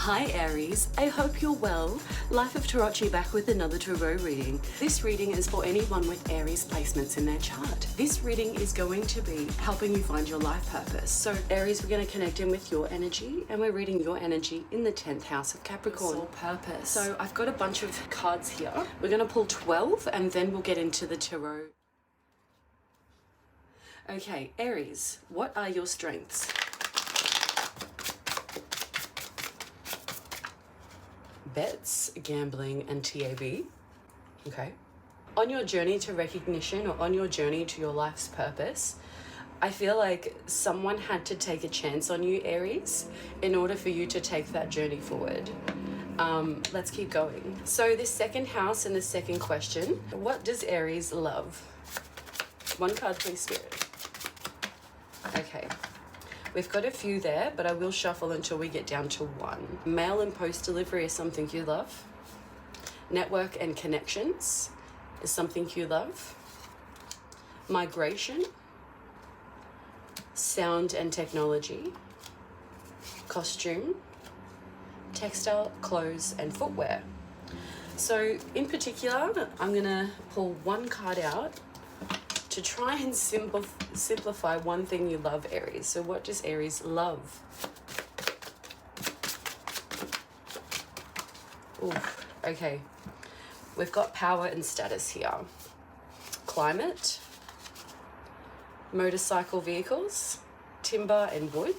Hi Aries, I hope you're well. Life of Tarocchi back with another tarot reading. This reading is for anyone with Aries placements in their chart. This reading is going to be helping you find your life purpose. So Aries, we're going to connect in with your energy, and we're reading your energy in the 10th house of Capricorn. Soul purpose. So I've got a bunch of cards here. We're going to pull 12 and then we'll get into the tarot. Okay, Aries, what are your strengths? Bets, gambling, and TAB. Okay. On your journey to recognition or on your journey to your life's purpose, I feel like someone had to take a chance on you, Aries, in order for you to take that journey forward. Let's keep going. So this second house and the second question, what does Aries love? One card, please, Spirit. Okay. We've got a few there, but I will shuffle until we get down to one. Mail and post delivery is something you love. Network and connections is something you love. Migration. Sound and technology. Costume. Textile, clothes, and footwear. So in particular, I'm gonna pull one card out to try and simplify one thing you love, Aries. So what does Aries love? Ooh, okay. We've got power and status here. Climate, motorcycle vehicles, timber and wood,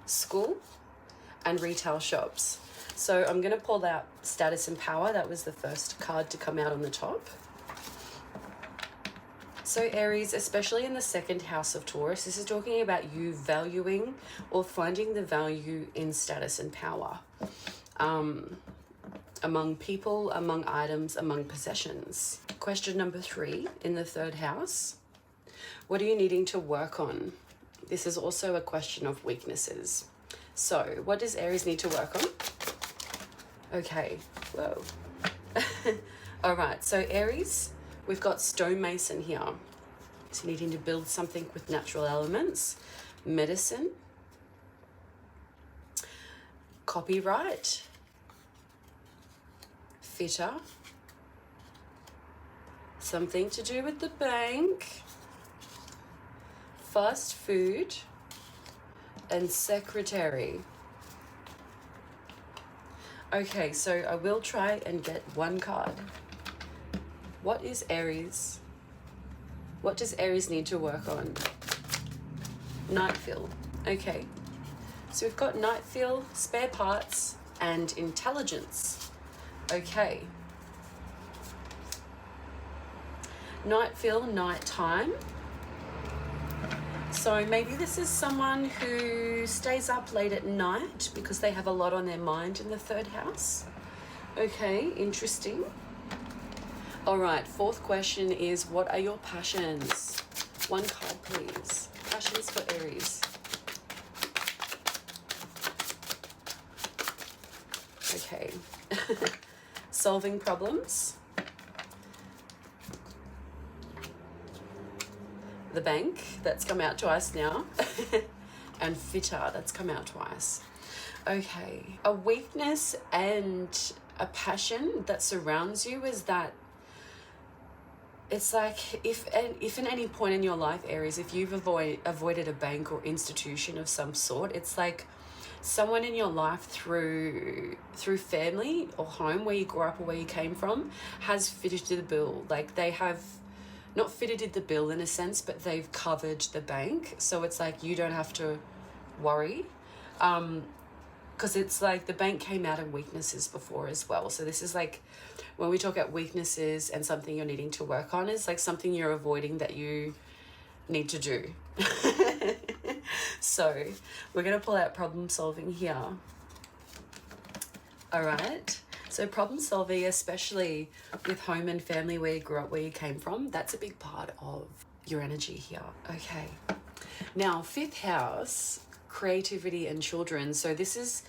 school, and retail shops. So I'm going to pull out status and power. That was the first card to come out on the top. So Aries, especially in the second house of Taurus, this is talking about you valuing or finding the value in status and power. Among people, among items, among possessions. Question number 3 in the third house. What are you needing to work on? This is also a question of weaknesses. So what does Aries need to work on? Okay, whoa. All right, so Aries, we've got stonemason here. So needing to build something with natural elements. Medicine. Copyright. Fitter. Something to do with the bank. Fast food. And secretary. Okay, so I will try and get one card. What is Aries? What does Aries need to work on? Night fill. Okay. So we've got night fill, spare parts, and intelligence. Okay. Night fill, night time. So maybe this is someone who stays up late at night because they have a lot on their mind in the third house. Okay, interesting. All right, fourth question is, what are your passions? One card, please. Passions for Aries. Okay. Solving problems. The bank, that's come out twice now. And fitter, that's come out twice. Okay. A weakness and a passion that surrounds you is that it's like if at any point in your life, Aries, if you've avoided a bank or institution of some sort, it's like someone in your life through family or home where you grew up or where you came from has fitted the bill. Like they have not fitted the bill in a sense, but they've covered the bank. So it's like you don't have to worry. Because it's like the bank came out in weaknesses before as well. So this is like when we talk about weaknesses and something you're needing to work on, it's like something you're avoiding that you need to do. So we're going to pull out problem solving here. All right. So problem solving, especially with home and family where you grew up, where you came from, that's a big part of your energy here. Okay. Now, fifth house, creativity and children. So this is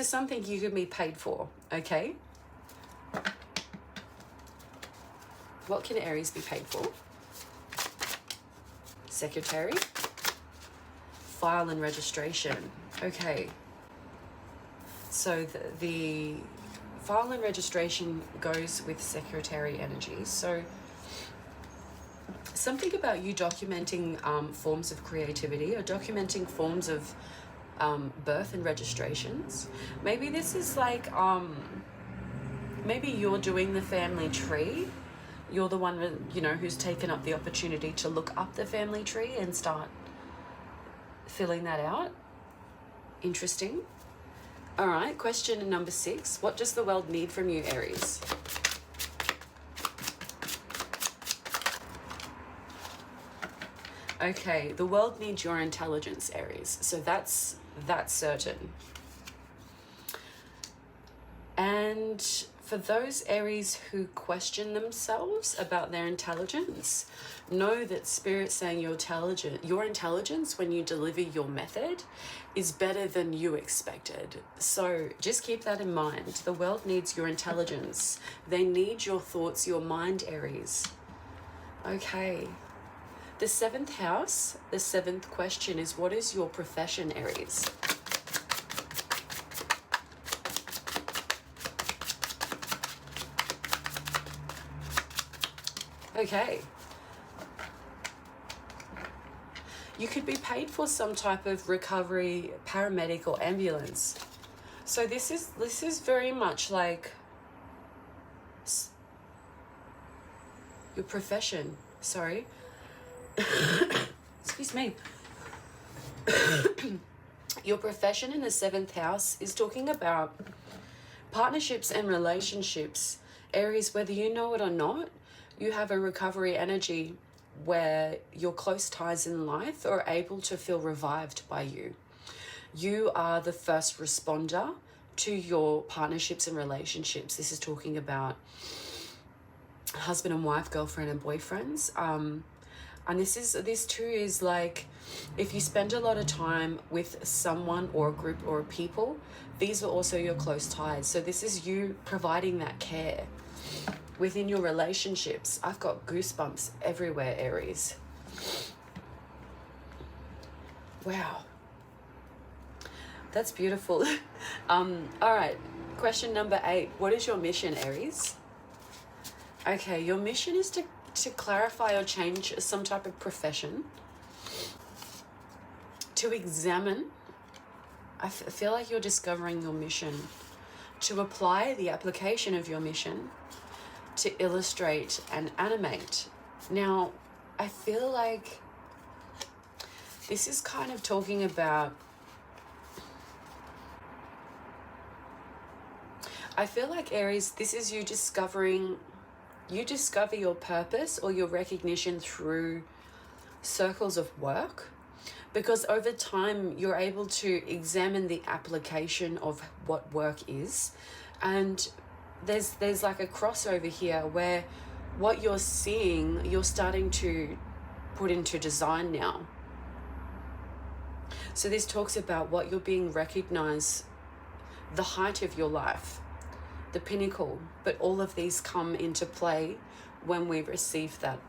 something you could be paid for, okay? What can Aries be paid for? Secretary. File and registration. Okay. So the file and registration goes with secretary energy. So something about you documenting forms of creativity or documenting forms of birth and registrations. Maybe this is like, maybe you're doing the family tree. You're the one, you know, who's taken up the opportunity to look up the family tree and start filling that out. Interesting. All right, question number 6. What does the world need from you, Aries? Okay, the world needs your intelligence, Aries. So that's certain. And for those Aries who question themselves about their intelligence, know that Spirit's saying your intelligence when you deliver your method is better than you expected. So just keep that in mind. The world needs your intelligence. They need your thoughts, your mind, Aries. Okay. The 7th house, the 7th question is, what is your profession, Aries? Okay. You could be paid for some type of recovery, paramedic or ambulance. So this is very much like your profession. Sorry. Excuse me. Your profession in the 7th house is talking about partnerships and relationships. Aries, whether you know it or not, you have a recovery energy where your close ties in life are able to feel revived by you. You are the first responder to your partnerships and relationships. This is talking about husband and wife, girlfriend and boyfriends. And this too is like, if you spend a lot of time with someone or a group or a people, these are also your close ties. So this is you providing that care within your relationships. I've got goosebumps everywhere, Aries. Wow. That's beautiful. All right, question number 8. What is your mission, Aries? Okay, your mission is to clarify or change some type of profession, to examine. I feel like you're discovering your mission, to apply the application of your mission, to illustrate and animate. Now, I feel like this is kind of talking about, I feel like, Aries, this is you discovering, you discover your purpose or your recognition through circles of work, because over time you're able to examine the application of what work is. And there's like a crossover here where what you're seeing, you're starting to put into design now. So this talks about what you're being recognized, the height of your life, the pinnacle, but all of these come into play when we receive that,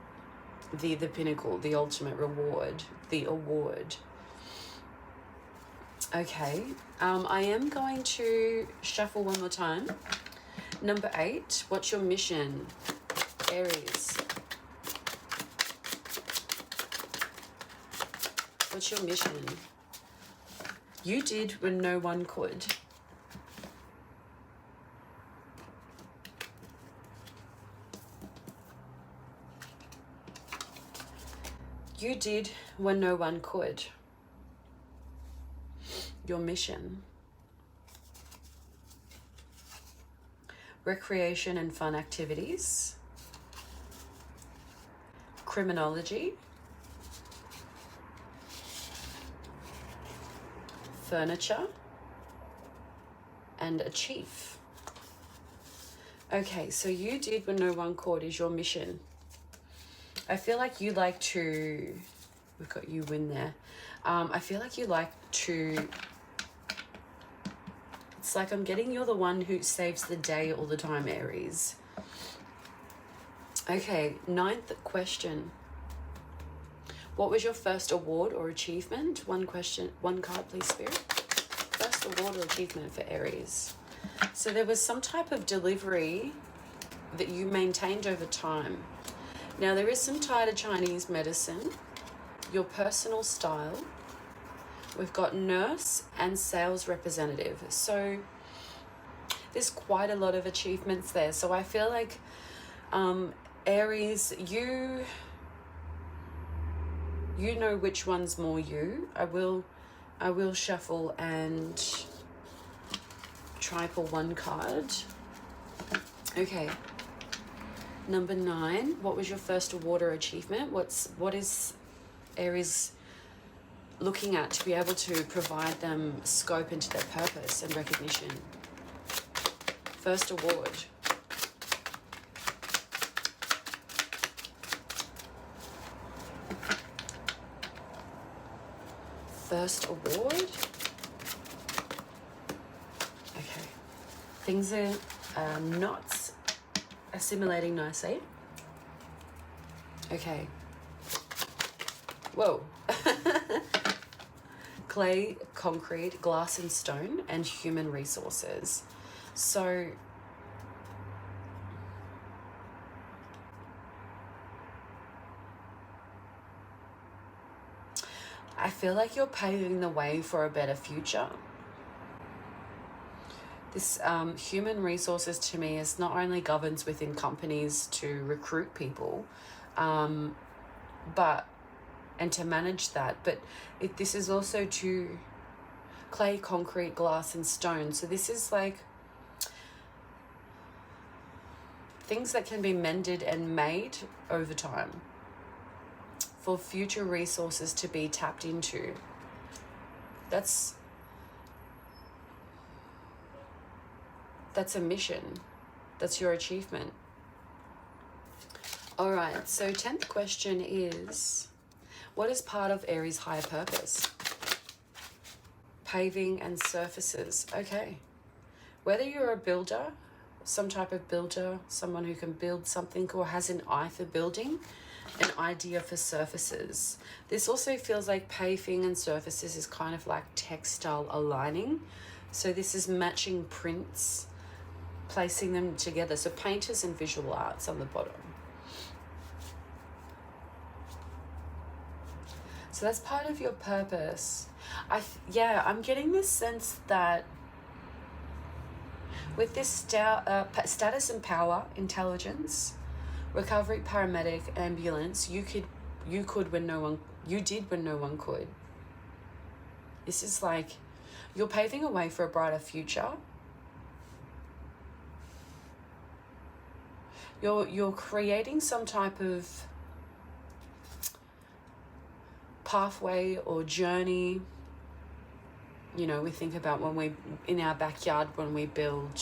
the pinnacle, the ultimate reward, the award. Okay, I am going to shuffle one more time. Number 8, what's your mission, Aries? What's your mission? You did when no one could. You did when no one could. Your mission. Recreation and fun activities. Criminology. Furniture. And a chief. Okay, so you did when no one could is your mission. I feel like you like to, we've got you win there. I feel like you like to, it's like I'm getting you're the one who saves the day all the time, Aries. Okay, 9th question. What was your first award or achievement? One question, one card, please, Spirit. first award or achievement for Aries? So there was some type of delivery that you maintained over time. Now there is some tie to Chinese medicine, your personal style. We've got nurse and sales representative. So there's quite a lot of achievements there. So I feel like Aries, you know which one's more you. I will shuffle and try for one card. Okay. Number 9. What was your first award or achievement? What is Aries looking at to be able to provide them scope into their purpose and recognition? First award. First award. Okay. Things are not assimilating nicely. Okay. Whoa. Clay, concrete, glass and stone, and human resources. So I feel like you're paving the way for a better future. This human resources to me is not only governs within companies to recruit people, but and to manage that, but this is also to clay, concrete, glass and stone. So this is like things that can be mended and made over time for future resources to be tapped into. That's a mission. That's your achievement. All right, so 10th question is, what is part of Aries' higher purpose? Paving and surfaces. Okay. Whether you're a builder, some type of builder, someone who can build something or has an eye for building, an idea for surfaces. This also feels like paving and surfaces is kind of like textile aligning. So this is matching prints, placing them together. So painters and visual arts on the bottom. So that's part of your purpose. I'm getting this sense that with this status and power, intelligence, recovery, paramedic, ambulance, you did when no one could. This is like you're paving a way for a brighter future. You're creating some type of pathway or journey. You know, we think about in our backyard when we build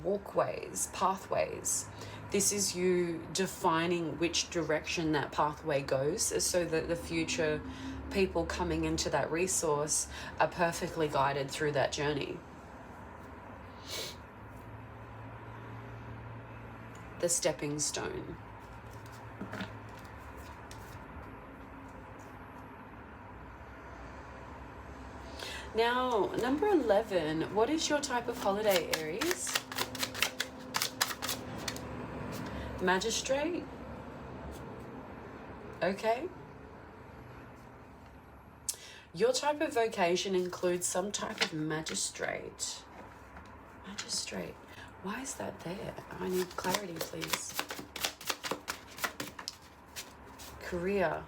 walkways, pathways. This is you defining which direction that pathway goes so that the future people coming into that resource are perfectly guided through that journey. The stepping stone. Now, number 11, what is your type of holiday, Aries? Magistrate? Okay. Your type of vocation includes some type of magistrate. Magistrate. Why is that there? I need clarity, please. Career.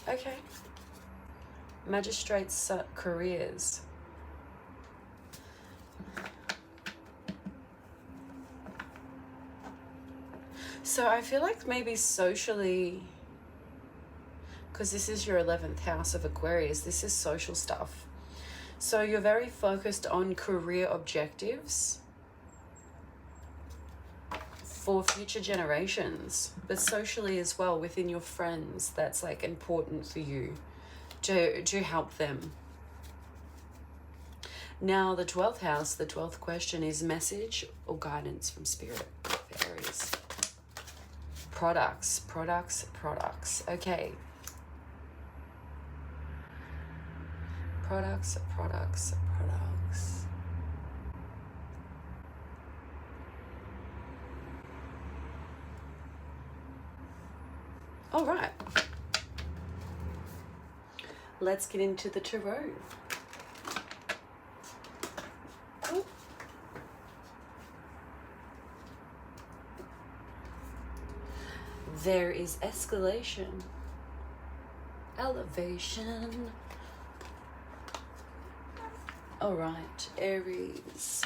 Okay. Magistrates' careers. So I feel like maybe socially, because this is your 11th house of Aquarius, this is social stuff. So you're very focused on career objectives for future generations, but socially as well within your friends. That's like important for you to help them. Now the 12th house, the 12th question is message or guidance from spirit for Aries. Products. Okay. products. All right. Let's get into the tarot. Oh. There is escalation, elevation. All right, Aries.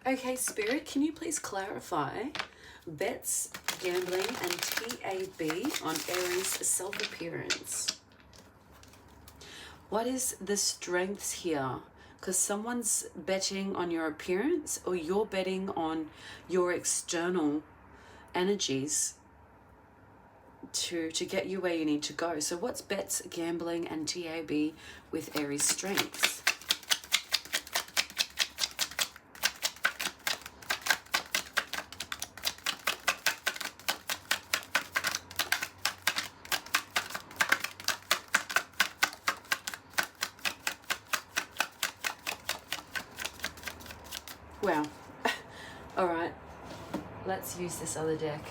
Okay, Spirit, can you please clarify bets, gambling, and TAB on Aries self-appearance? What is the strengths here? Because someone's betting on your appearance, or you're betting on your external energies to get you where you need to go. So what's bets, gambling, and TAB with Aries strengths? Wow. All right, let's use this other deck.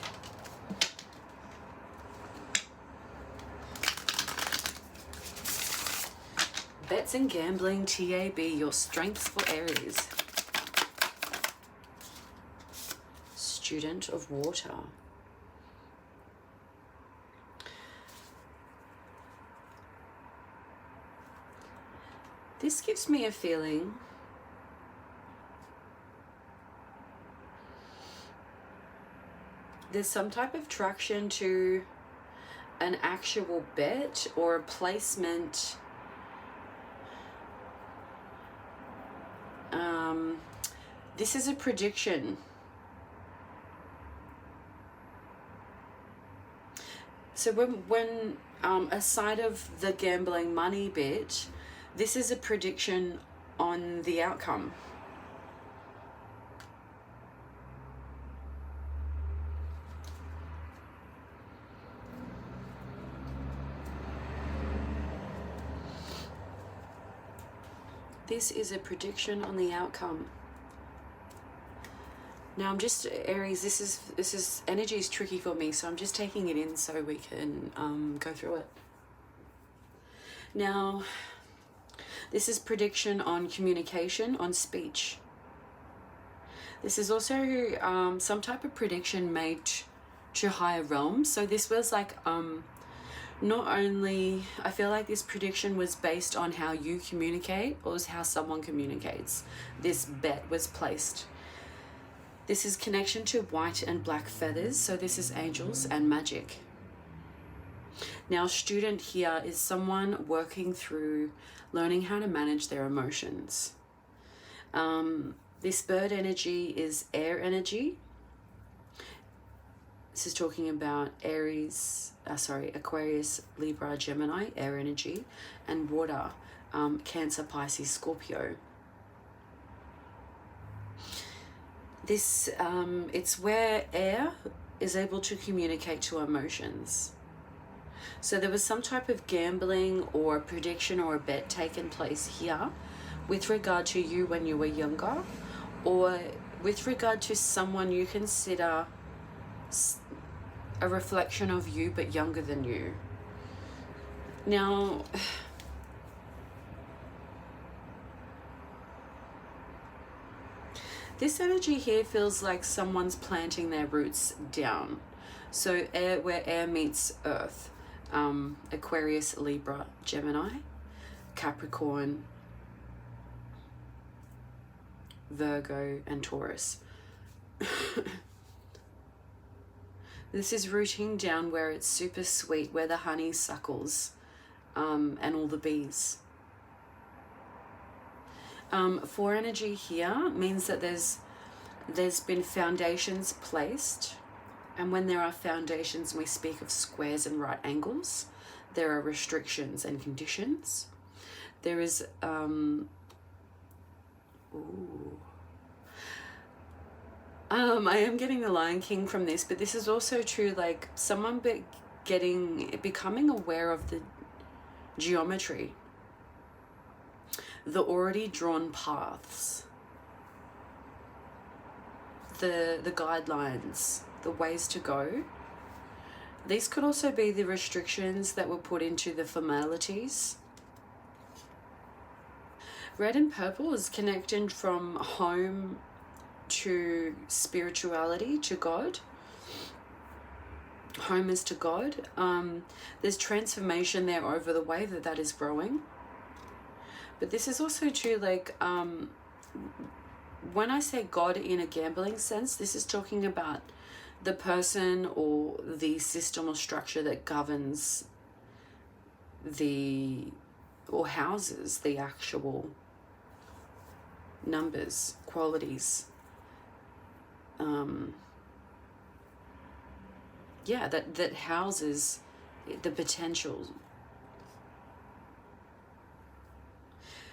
Bets and gambling, TAB, your strengths for Aries. Student of water. This gives me a feeling there's some type of traction to an actual bet or a placement. This is a prediction. So when aside of the gambling money bit, this is a prediction on the outcome. This is a prediction on the outcome. Now I'm just, Aries, this is energy is tricky for me, so I'm just taking it in so we can go through it. Now, this is prediction on communication, on speech. This is also some type of prediction made to higher realms. So this was like, not only, I feel like this prediction was based on how you communicate, or was how someone communicates. This bet was placed. This is connection to white and black feathers, so this is angels and magic. Now, student here is someone working through learning how to manage their emotions. This bird energy is air energy. This is talking about Aquarius, Libra, Gemini, air energy, and water, Cancer, Pisces, Scorpio. This, it's where air is able to communicate to emotions. So there was some type of gambling or a prediction or a bet taken place here with regard to you when you were younger, or with regard to someone you consider a reflection of you but younger than you. Now, this energy here feels like someone's planting their roots down. So air, where air meets earth. Aquarius, Libra, Gemini, Capricorn, Virgo, and Taurus. This is rooting down where it's super sweet, where the honey suckles, and all the bees. For energy here means that there's been foundations placed, and when there are foundations, we speak of squares and right angles. There are restrictions and conditions. There is I am getting the Lion King from this, but this is also true, like someone becoming aware of the geometry, the already drawn paths, the guidelines, the ways to go. These could also be the restrictions that were put into the formalities. Red and purple is connecting from home to spirituality, to God. Home is to God. There's transformation there over the way that is growing. But this is also true, like, when I say God in a gambling sense, this is talking about the person or the system or structure that governs or houses the actual numbers, qualities. Yeah, that houses the potential.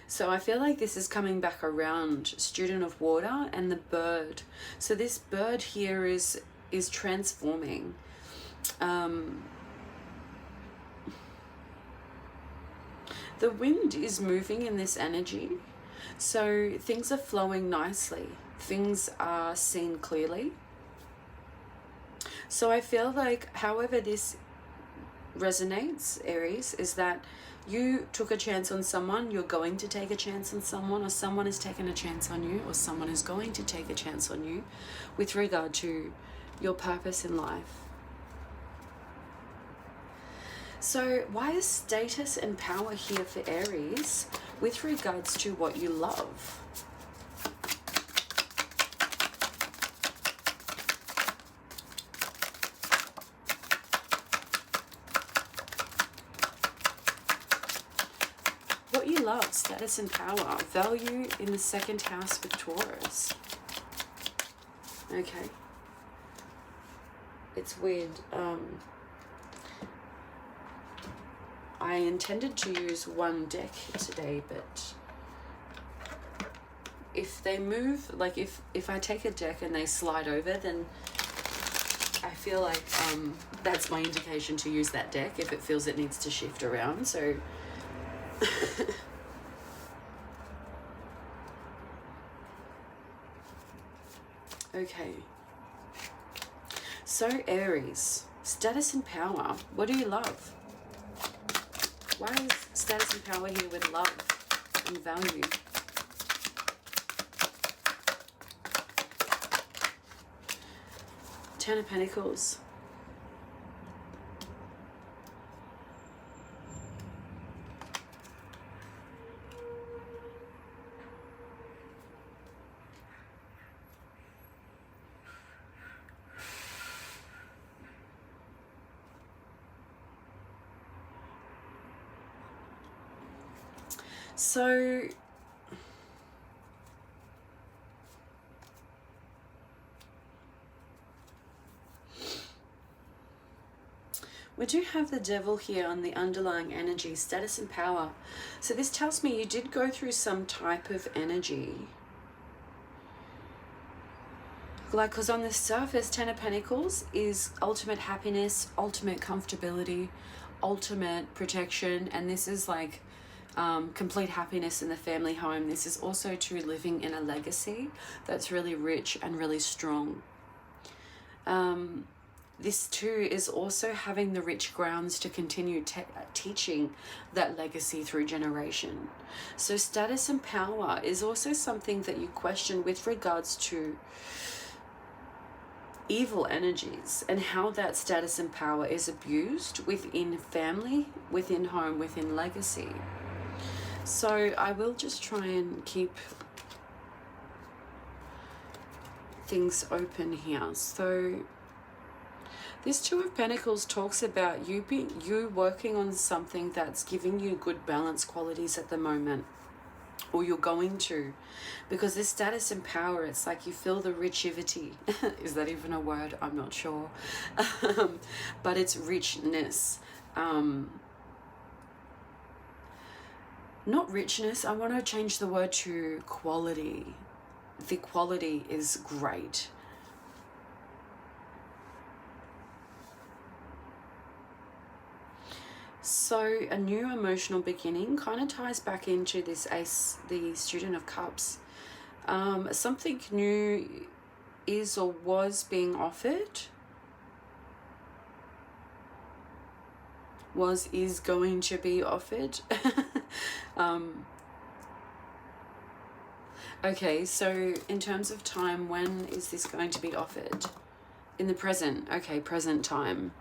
So I feel like this is coming back around, student of water and the bird. So this bird here is transforming. The wind is moving in this energy. So things are flowing nicely. Things are seen clearly. So I feel like, however this resonates, Aries, is that you took a chance on someone, you're going to take a chance on someone, or someone has taken a chance on you, or someone is going to take a chance on you with regard to your purpose in life. So why is status and power here for Aries with regards to what you love? What you love, status and power, value in the second house with Taurus. Okay. It's weird. I intended to use one deck today, but if they move, like if I take a deck and they slide over, then I feel like that's my indication to use that deck if it feels it needs to shift around. So okay. So Aries, status and power. What do you love? Why is status and power here with love and value? Ten of Pentacles. So we do have the devil here on the underlying energy, status and power. So this tells me you did go through some type of energy. Like, because on the surface, Ten of Pentacles is ultimate happiness, ultimate comfortability, ultimate protection. And this is like complete happiness in the family home. This is also true living in a legacy that's really rich and really strong. This too is also having the rich grounds to continue teaching that legacy through generation. So status and power is also something that you question with regards to evil energies and how that status and power is abused within family, within home, within legacy. So I will just try and keep things open here. So this Two of Pentacles talks about you working on something that's giving you good balance qualities at the moment, or you're going to, because this status and power, it's like you feel the richivity. Is that even a word? I'm not sure. But it's richness. Not richness, I want to change the word to quality. The quality is great. So a new emotional beginning kind of ties back into this ace, the Student of Cups. Something new is or was being offered, is going to be offered. Okay, so in terms of time, when is this going to be offered? In the present. Okay, present time.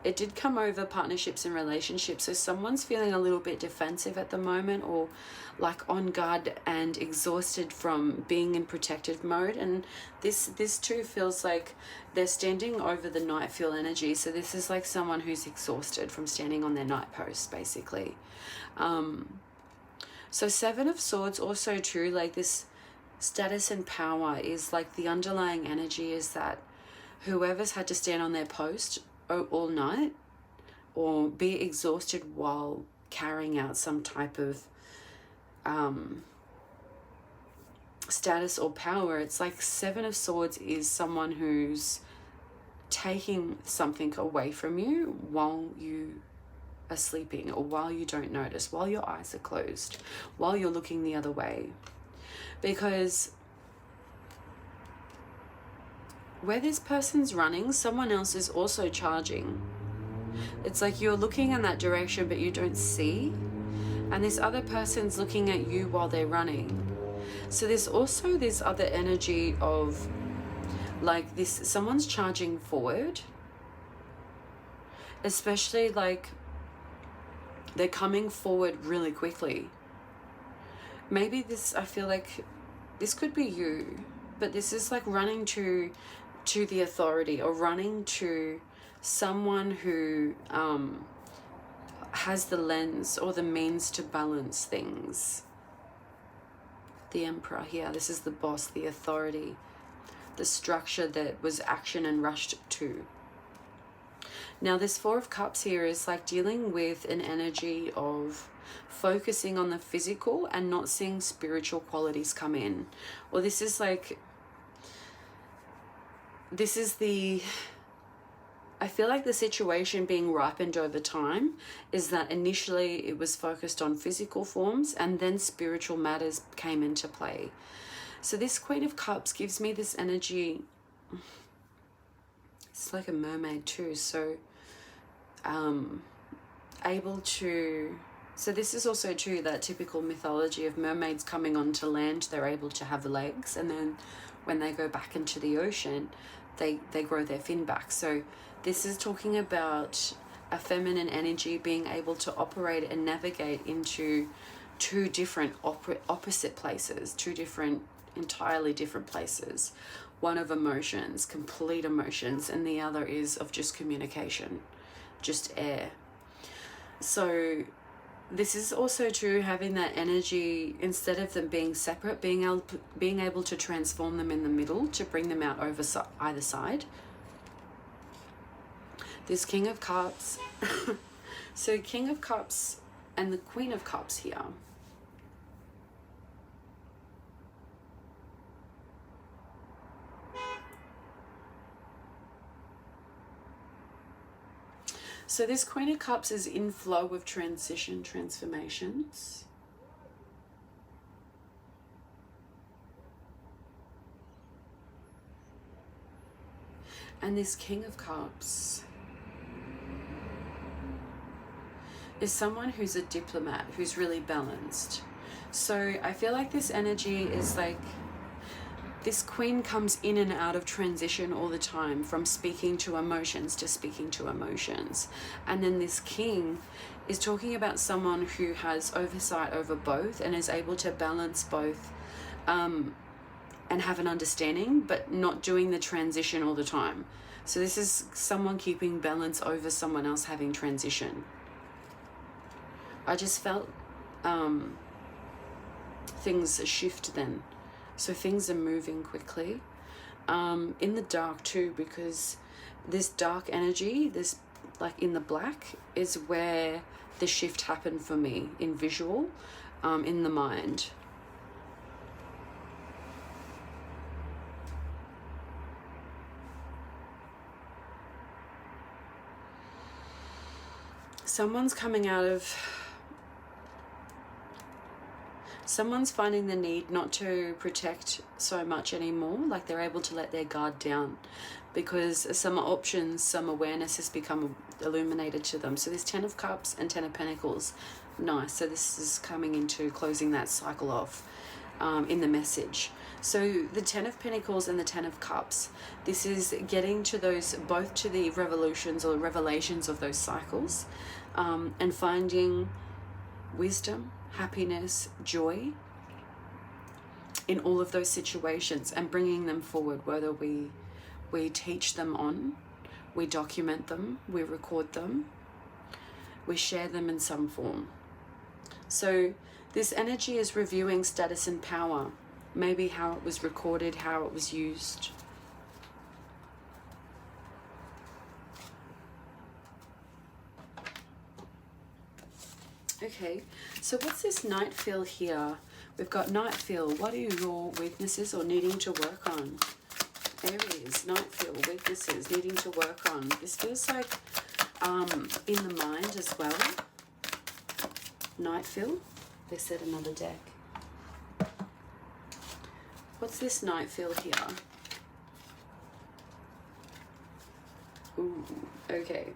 It did come over partnerships and relationships, so someone's feeling a little bit defensive at the moment, or like on guard and exhausted from being in protective mode. And this too feels like they're standing over the night field energy. So this is like someone who's exhausted from standing on their night post, basically. So Seven of Swords also too, like this status and power is like the underlying energy is that whoever's had to stand on their post all night or be exhausted while carrying out some type of status or power, it's like Seven of Swords is someone who's taking something away from you while you are sleeping, or while you don't notice, while your eyes are closed, while you're looking the other way. Because where this person's running, someone else is also charging. It's like you're looking in that direction, but you don't see. And this other person's looking at you while they're running. So there's also this other energy of like this, someone's charging forward. Especially like they're coming forward really quickly. Maybe this, I feel like this could be you, but this is like running to the authority, or running to someone who has the lens or the means to balance things. The Emperor here, this is the boss, the authority, the structure that was action and rushed to. Now this Four of Cups here is like dealing with an energy of focusing on the physical and not seeing spiritual qualities come in. Or this is like, I feel like the situation being ripened over time is that initially it was focused on physical forms and then spiritual matters came into play. So this Queen of Cups gives me this energy. It's like a mermaid too, so able to, so this is also too that typical mythology of mermaids coming onto land. They're able to have legs, and then when they go back into the ocean, they grow their fin back. So this is talking about a feminine energy being able to operate and navigate into two different opposite places, two different, entirely different places. One of emotions, complete emotions, and the other is of just communication, just air. So this is also true, having that energy, instead of them being separate, being able to transform them in the middle, to bring them out over either side. This King of Cups. So King of Cups and the Queen of Cups here. So this Queen of Cups is in flow of transition, transformations. And this King of Cups is someone who's a diplomat, who's really balanced. So I feel like this energy is like, this queen comes in and out of transition all the time, from speaking to emotions to speaking to emotions. And then this king is talking about someone who has oversight over both and is able to balance both and have an understanding, but not doing the transition all the time. So this is someone keeping balance over someone else having transition. I just felt things shift then. So things are moving quickly, in the dark too, because this dark energy, this like in the black, is where the shift happened for me in visual, in the mind. someone's coming out of, someone's finding the need not to protect so much anymore, like they're able to let their guard down because some options, some awareness has become illuminated to them. So there's 10 of Cups and 10 of Pentacles. Nice. So this is coming into closing that cycle off in the message. So the 10 of Pentacles and the 10 of Cups, this is getting to those, both to the revolutions or revelations of those cycles, and finding wisdom, happiness, joy in all of those situations and bringing them forward, whether we teach them on, we document them, we record them, we share them in some form. So this energy is reviewing status and power, maybe how it was recorded, how it was used. Okay, so what's this night feel here? We've got night feel. What are your weaknesses or needing to work on? Aries, night feel, weaknesses, needing to work on. This feels like in the mind as well. Night feel. They said another deck. What's this night feel here? Ooh, okay.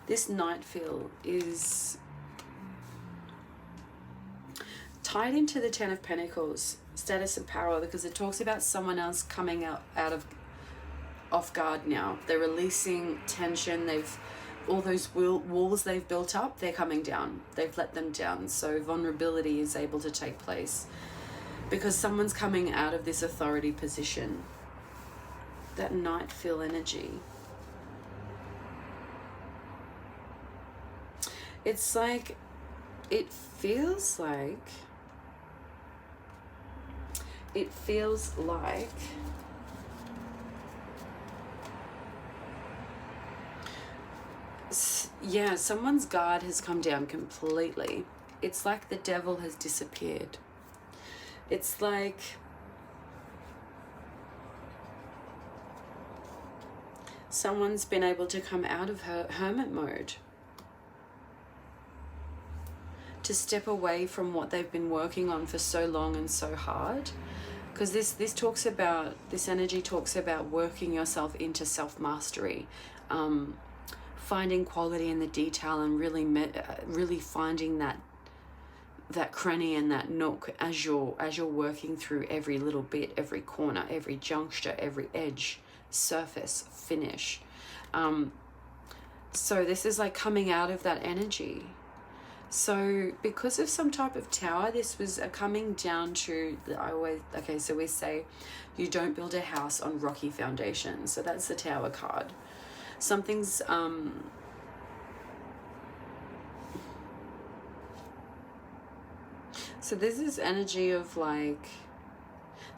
This night feel is tied into the 10 of Pentacles, status and power, because it talks about someone else coming out of off guard now. They're releasing tension. They've, all those walls they've built up, they're coming down. They've let them down. So vulnerability is able to take place because someone's coming out of this authority position. That night feel energy. It's like, it feels like yeah, someone's guard has come down completely. It's like the devil has disappeared. It's like someone's been able to come out of her hermit mode, to step away from what they've been working on for so long and so hard. Because this talks about, this energy talks about working yourself into self-mastery, finding quality in the detail and really finding that cranny and that nook as you're working through every little bit, every corner, every juncture, every edge, surface, finish. So this is like coming out of that energy. So because of some type of tower, this was coming down to, okay, so we say you don't build a house on rocky foundations. So that's the tower card. Something's, so this is energy of like,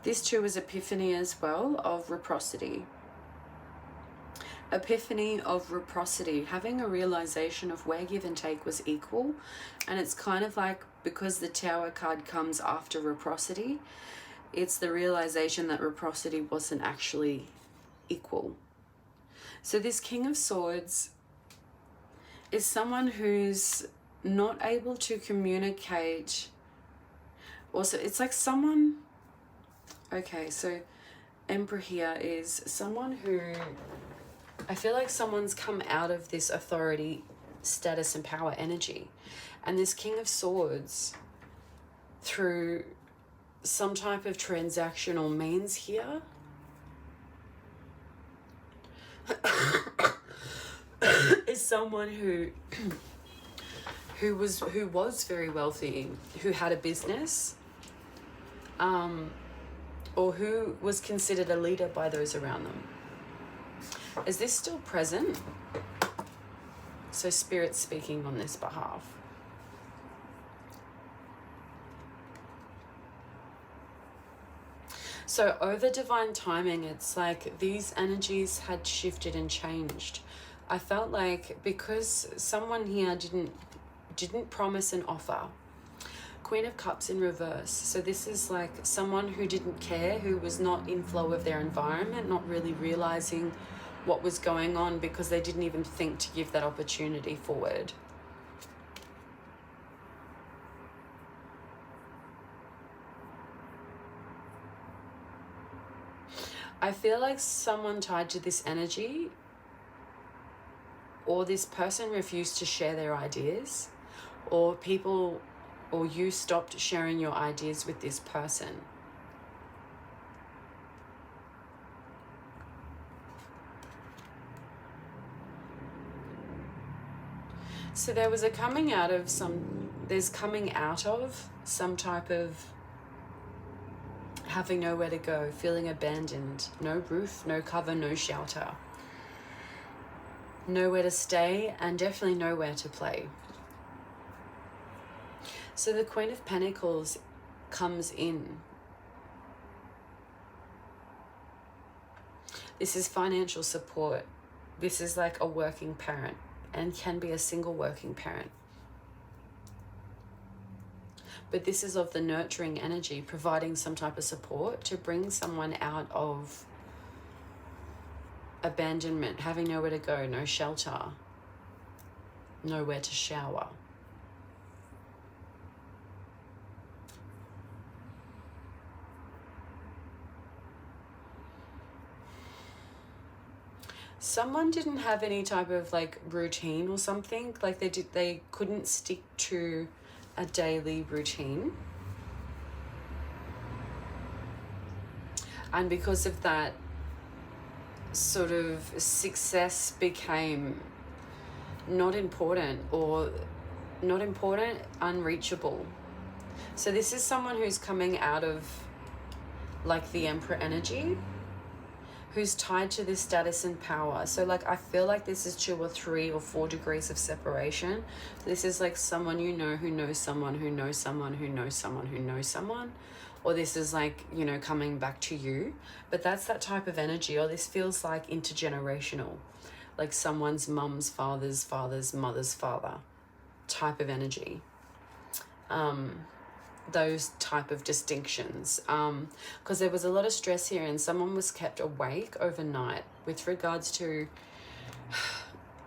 this too is epiphany as well of reciprocity. Epiphany of reciprocity, having a realization of where give and take was equal. And it's kind of like, because the tower card comes after reciprocity, it's the realization that reciprocity wasn't actually equal. So this King of Swords is someone who's not able to communicate. Also, it's like someone, okay, so Emperor here is someone who, I feel like someone's come out of this authority, status and power energy. And this King of Swords, through some type of transactional means here, is someone who was very wealthy, who had a business, or who was considered a leader by those around them. Is this still present? So Spirit's speaking on this behalf. So over divine timing, it's like these energies had shifted and changed. I felt like because someone here didn't promise an offer. Queen of Cups in reverse. So this is like someone who didn't care, who was not in flow of their environment, not really realizing what was going on because they didn't even think to give that opportunity forward. I feel like someone tied to this energy or this person refused to share their ideas, or people or you stopped sharing your ideas with this person. So there was a coming out of some type of having nowhere to go, feeling abandoned, no roof, no cover, no shelter, nowhere to stay, and definitely nowhere to play. So the Queen of Pentacles comes in. This is financial support. This is like a working parent, and can be a single working parent. But this is of the nurturing energy, providing some type of support to bring someone out of abandonment, having nowhere to go, no shelter, nowhere to shower. Someone didn't have any type of like routine or something, like they couldn't stick to a daily routine, and because of that, sort of success became not important, unreachable. So this is someone who's coming out of like the Emperor energy, who's tied to this status and power. So like I feel like this is 2 or 3 or 4 degrees of separation. This is like someone you know who knows someone who knows someone who knows someone who knows someone, or this is like, you know, coming back to you. But that's that type of energy. Or this feels like intergenerational, like someone's mum's father's father's mother's father type of energy. Those type of distinctions, because there was a lot of stress here and someone was kept awake overnight with regards to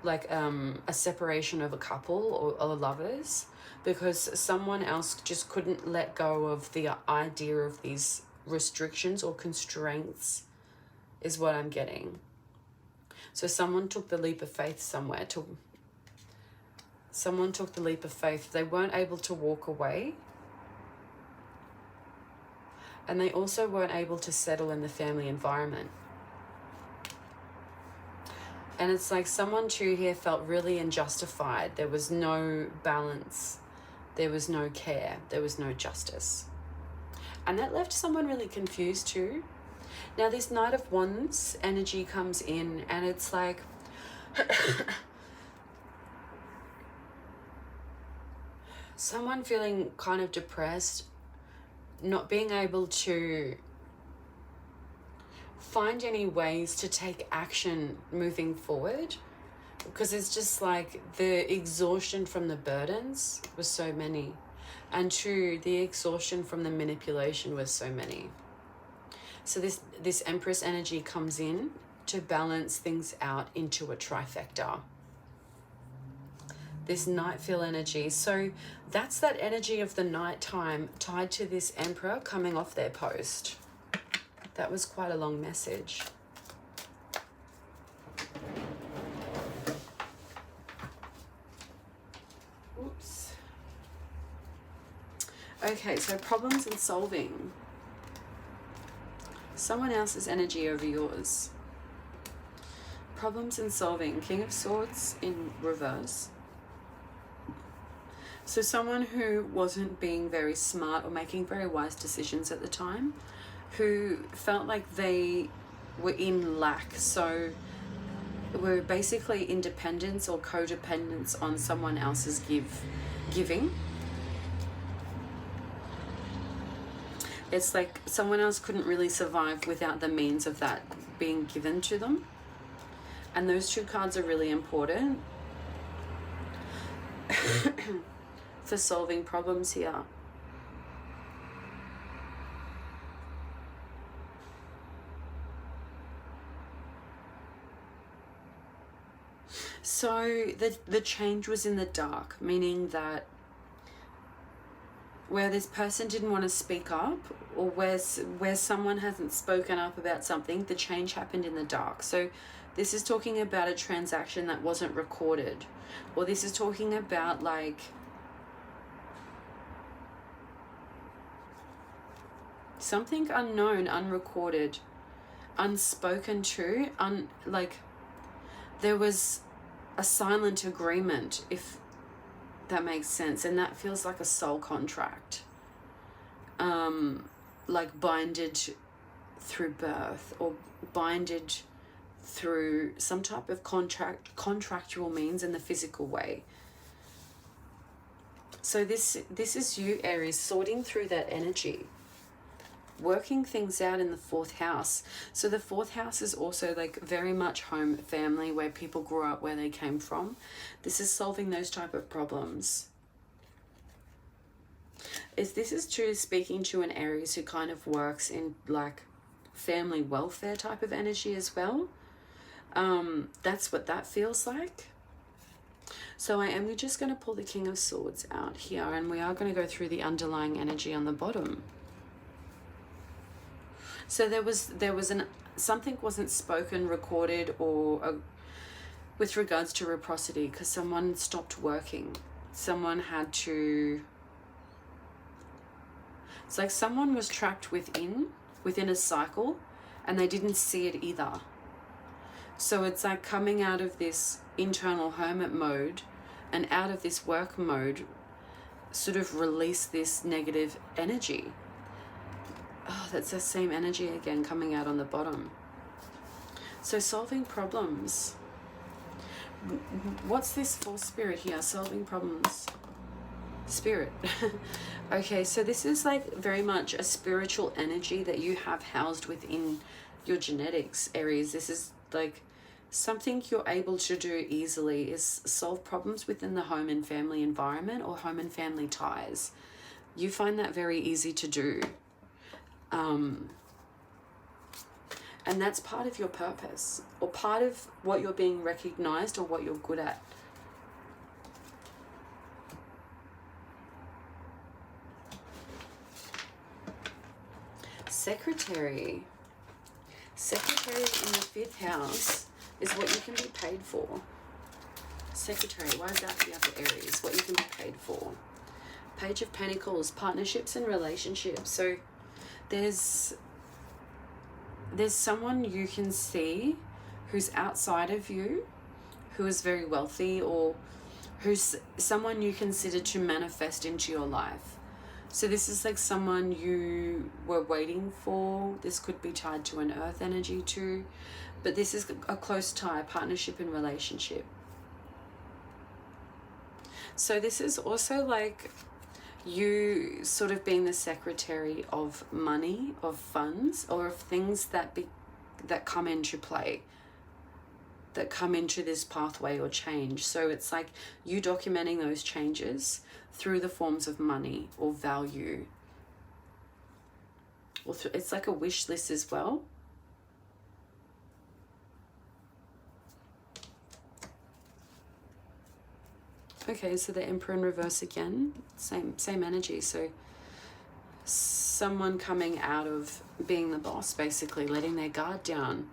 like a separation of a couple or lovers, because someone else just couldn't let go of the idea of these restrictions or constraints, is what I'm getting. So someone took the leap of faith somewhere. Someone took the leap of faith. They weren't able to walk away. And they also weren't able to settle in the family environment. And it's like someone too here felt really unjustified. There was no balance. There was no care. There was no justice. And that left someone really confused too. Now this Knight of Wands energy comes in and it's like someone feeling kind of depressed, not being able to find any ways to take action moving forward, because it's just like the exhaustion from the burdens was so many, and 2, the exhaustion from the manipulation was so many. So this Empress energy comes in to balance things out into a trifecta. This night feel energy. So that's that energy of the nighttime tied to this Emperor coming off their post. That was quite a long message. Oops. Okay, so problems and solving. Someone else's energy over yours. Problems and solving. King of Swords in reverse. So someone who wasn't being very smart or making very wise decisions at the time, who felt like they were in lack, so were basically independence or codependence on someone else's giving. It's like someone else couldn't really survive without the means of that being given to them. And those 2 cards are really important for solving problems here. So the change was in the dark, meaning that where this person didn't want to speak up, or where someone hasn't spoken up about something, the change happened in the dark. So this is talking about a transaction that wasn't recorded, or this is talking about like something unknown, unrecorded, unspoken to, like there was a silent agreement, if that makes sense, and that feels like a soul contract, like binded through birth, or binded through some type of contractual means in the physical way. So this is you, Aries, sorting through that energy, working things out in the 4th house. So the 4th house is also like very much home, family, where people grew up, where they came from. This is solving those type of problems. This is true, speaking to an Aries who kind of works in like family welfare type of energy as well. That's what that feels like. So I am just going to pull the King of Swords out here, and we are going to go through the underlying energy on the bottom. So there was something wasn't spoken, recorded, or with regards to reciprocity, because someone stopped working. Someone had to. It's like someone was trapped within a cycle, and they didn't see it either. So it's like coming out of this internal hermit mode and out of this work mode, sort of release this negative energy. Oh, that's the same energy again coming out on the bottom. So solving problems. What's this for, Spirit, here? Solving problems. Spirit. Okay, so this is like very much a spiritual energy that you have housed within your genetics, Aries. This is like something you're able to do easily, is solve problems within the home and family environment, or home and family ties. You find that very easy to do. And that's part of your purpose, or part of what you're being recognized, or what you're good at. Secretary. Secretary in the 5th house is what you can be paid for. Secretary, why is that the other Aries? What you can be paid for. Page of Pentacles, partnerships and relationships. So there's someone you can see who's outside of you, who is very wealthy, or who's someone you consider to manifest into your life. So this is like someone you were waiting for. This could be tied to an earth energy too, but this is a close tie, partnership and relationship. So this is also like you sort of being the secretary of money, of funds, or of things that come into play, that come into this pathway or change. So it's like you documenting those changes through the forms of money or value. Or it's like a wish list as well. Okay, so the Emperor in reverse again, same energy. So someone coming out of being the boss, basically letting their guard down.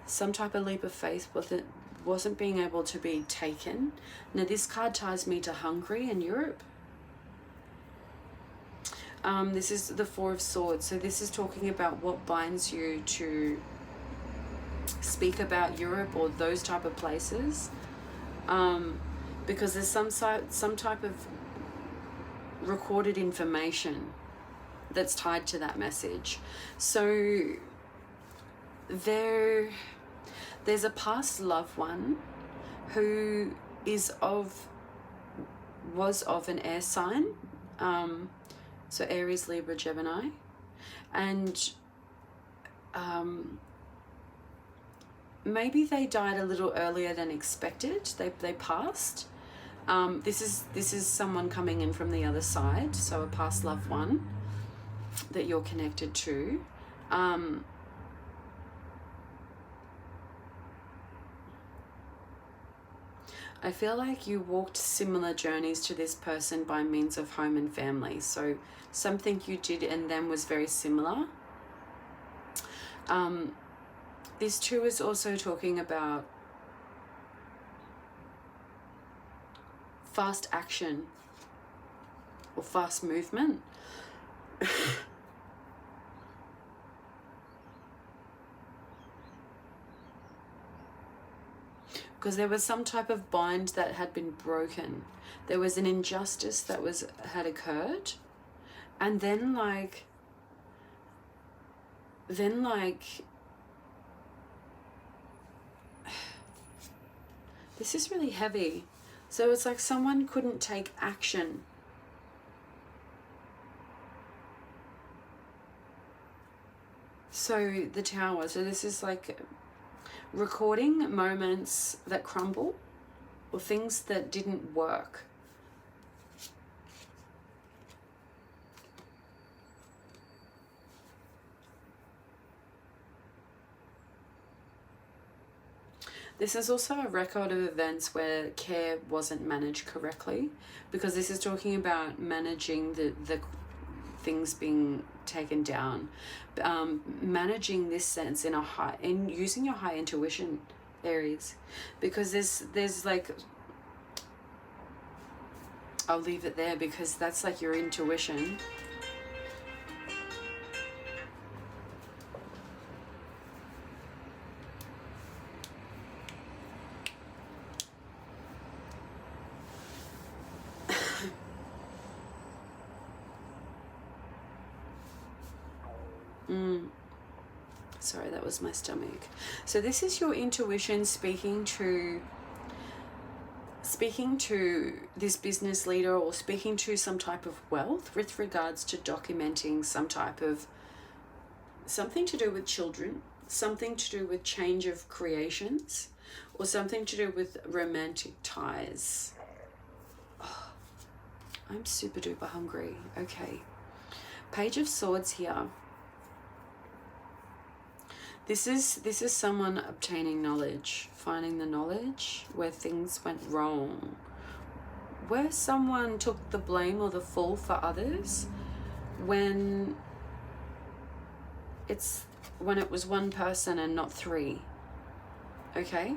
Some type of leap of faith wasn't being able to be taken. Now this card ties me to Hungary and Europe. This is the 4 of Swords. So this is talking about what binds you to speak about Europe or those type of places. Because there's some type of recorded information that's tied to that message. So there's a past loved one who was of an air sign, so Aries, Libra, Gemini, and maybe they died a little earlier than expected. They passed. This is someone coming in from the other side, so a past loved one that you're connected to. I feel like you walked similar journeys to this person by means of home and family. So something you did and them was very similar. This too is also talking about fast action or fast movement. Because there was some type of bind that had been broken. There was an injustice that had occurred. And then this is really heavy. So it's like someone couldn't take action. So the Tower, so this is like recording moments that crumble or things that didn't work. This is also a record of events where care wasn't managed correctly, because this is talking about managing the things being taken down, managing this sense in using your high intuition, Aries, because there's like, I'll leave it there because that's like your intuition. Sorry, that was my stomach. So this is your intuition speaking to this business leader, or speaking to some type of wealth with regards to documenting some type of something to do with children, something to do with change of creations, or something to do with romantic ties. Oh, I'm super duper hungry. Okay. Page of Swords here. This is someone obtaining knowledge, finding the knowledge where things went wrong, where someone took the blame or the fall for others when it was one person and not three. Okay?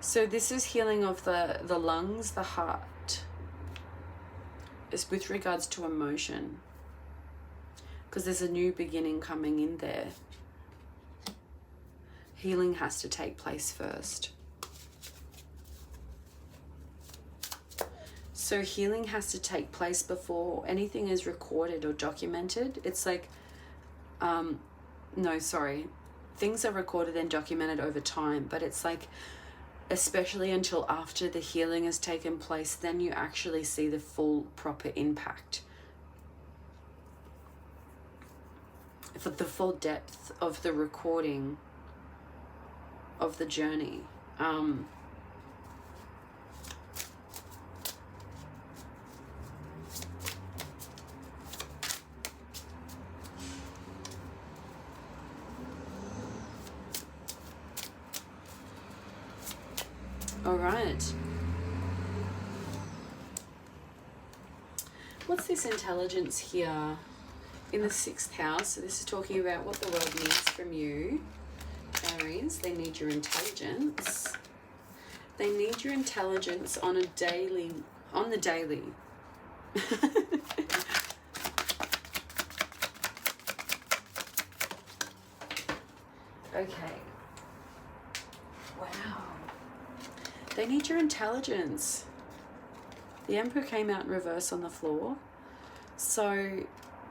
So this is healing of the lungs, the heart. It's with regards to emotion, because there's a new beginning coming in there. Healing has to take place first. So healing has to take place before anything is recorded or documented. It's like, things are recorded and documented over time, but it's like, especially until after the healing has taken place, then you actually see the full proper impact. For the full depth of the recording of the journey. All right. What's this intelligence here in the 6th house? So this is talking about what the world needs from you, Aries. They need your intelligence. They need your intelligence on the daily. Okay. Wow. They need your intelligence. The Emperor came out in reverse on the floor. So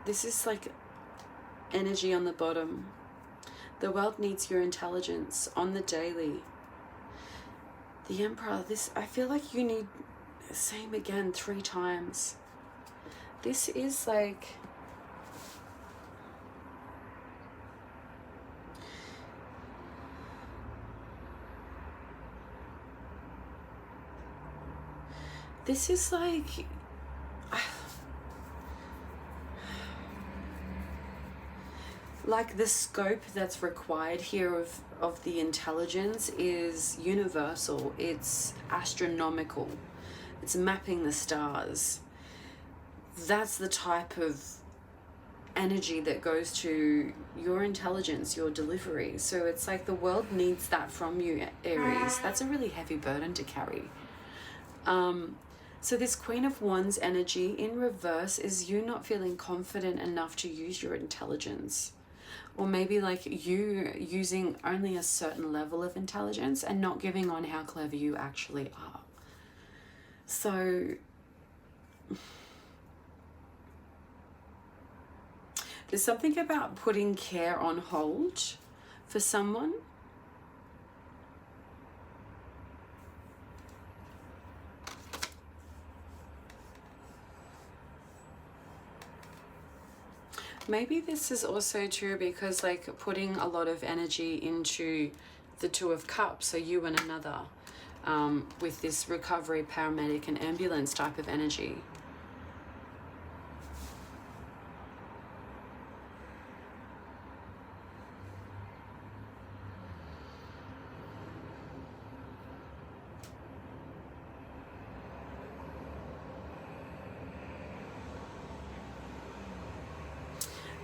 this is like energy on the bottom. The world needs your intelligence on the daily. The Emperor, I feel like you need, same again 3 times. This is like, this is like like the scope that's required here of the intelligence is universal. It's astronomical. It's mapping the stars. That's the type of energy that goes to your intelligence, your delivery. So it's like the world needs that from you, Aries. That's a really heavy burden to carry. So this Queen of Wands energy in reverse is you not feeling confident enough to use your intelligence. Or maybe like you using only a certain level of intelligence and not giving on how clever you actually are. So there's something about putting care on hold for someone. Maybe this is also true because like putting a lot of energy into the Two of Cups, so you and another, with this recovery, paramedic and ambulance type of energy.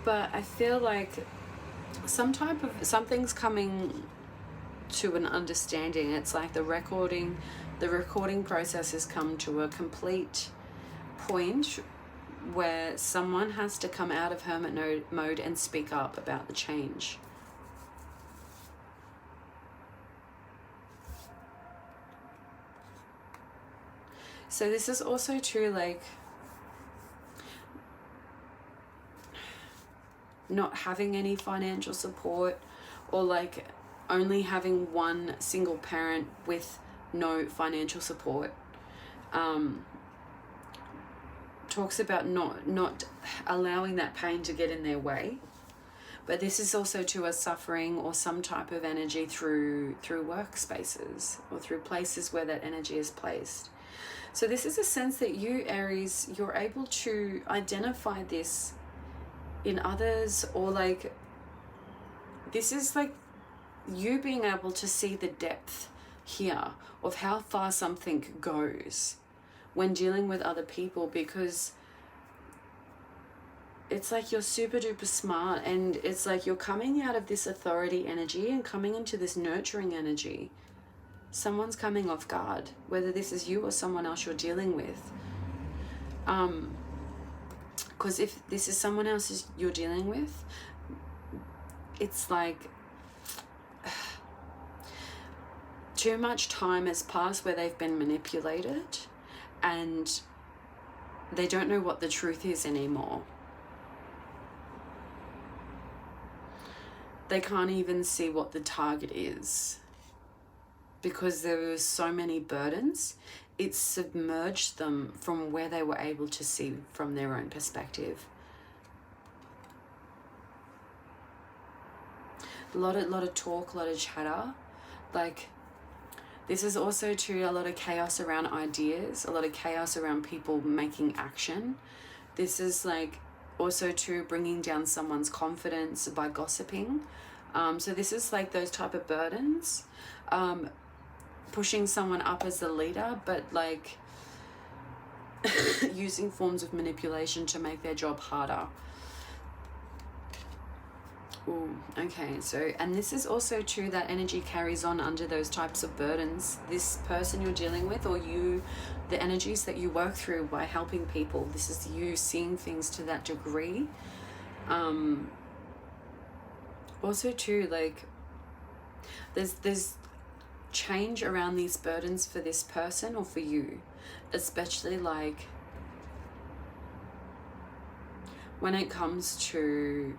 But I feel like something's coming to an understanding. It's like the recording process has come to a complete point where someone has to come out of hermit mode and speak up about the change. So this is also true, like not having any financial support, or like only having one single parent with no financial support. Talks about not allowing that pain to get in their way. But this is also to a suffering or some type of energy through workspaces or through places where that energy is placed. So this is a sense that you, Aries, you're able to identify this in others, or like this is like you being able to see the depth here of how far something goes when dealing with other people, because it's like you're super duper smart, and it's like you're coming out of this authority energy and coming into this nurturing energy. Someone's coming off guard, whether this is you or someone else you're dealing with. Because if this is someone else you're dealing with, it's like too much time has passed where they've been manipulated and they don't know what the truth is anymore. They can't even see what the target is because there were so many burdens. It submerged them from where they were able to see from their own perspective. A lot of talk, a lot of chatter. Like, this is also too a lot of chaos around ideas, a lot of chaos around people making action. This is like also too bringing down someone's confidence by gossiping. So this is like those type of burdens. Pushing someone up as the leader, but like using forms of manipulation to make their job harder. Ooh, okay, so, and this is also true, that energy carries on under those types of burdens. This person you're dealing with, or you, the energies that you work through by helping people, this is you seeing things to that degree. Also too, like, there's change around these burdens for this person or for you, especially like when it comes to,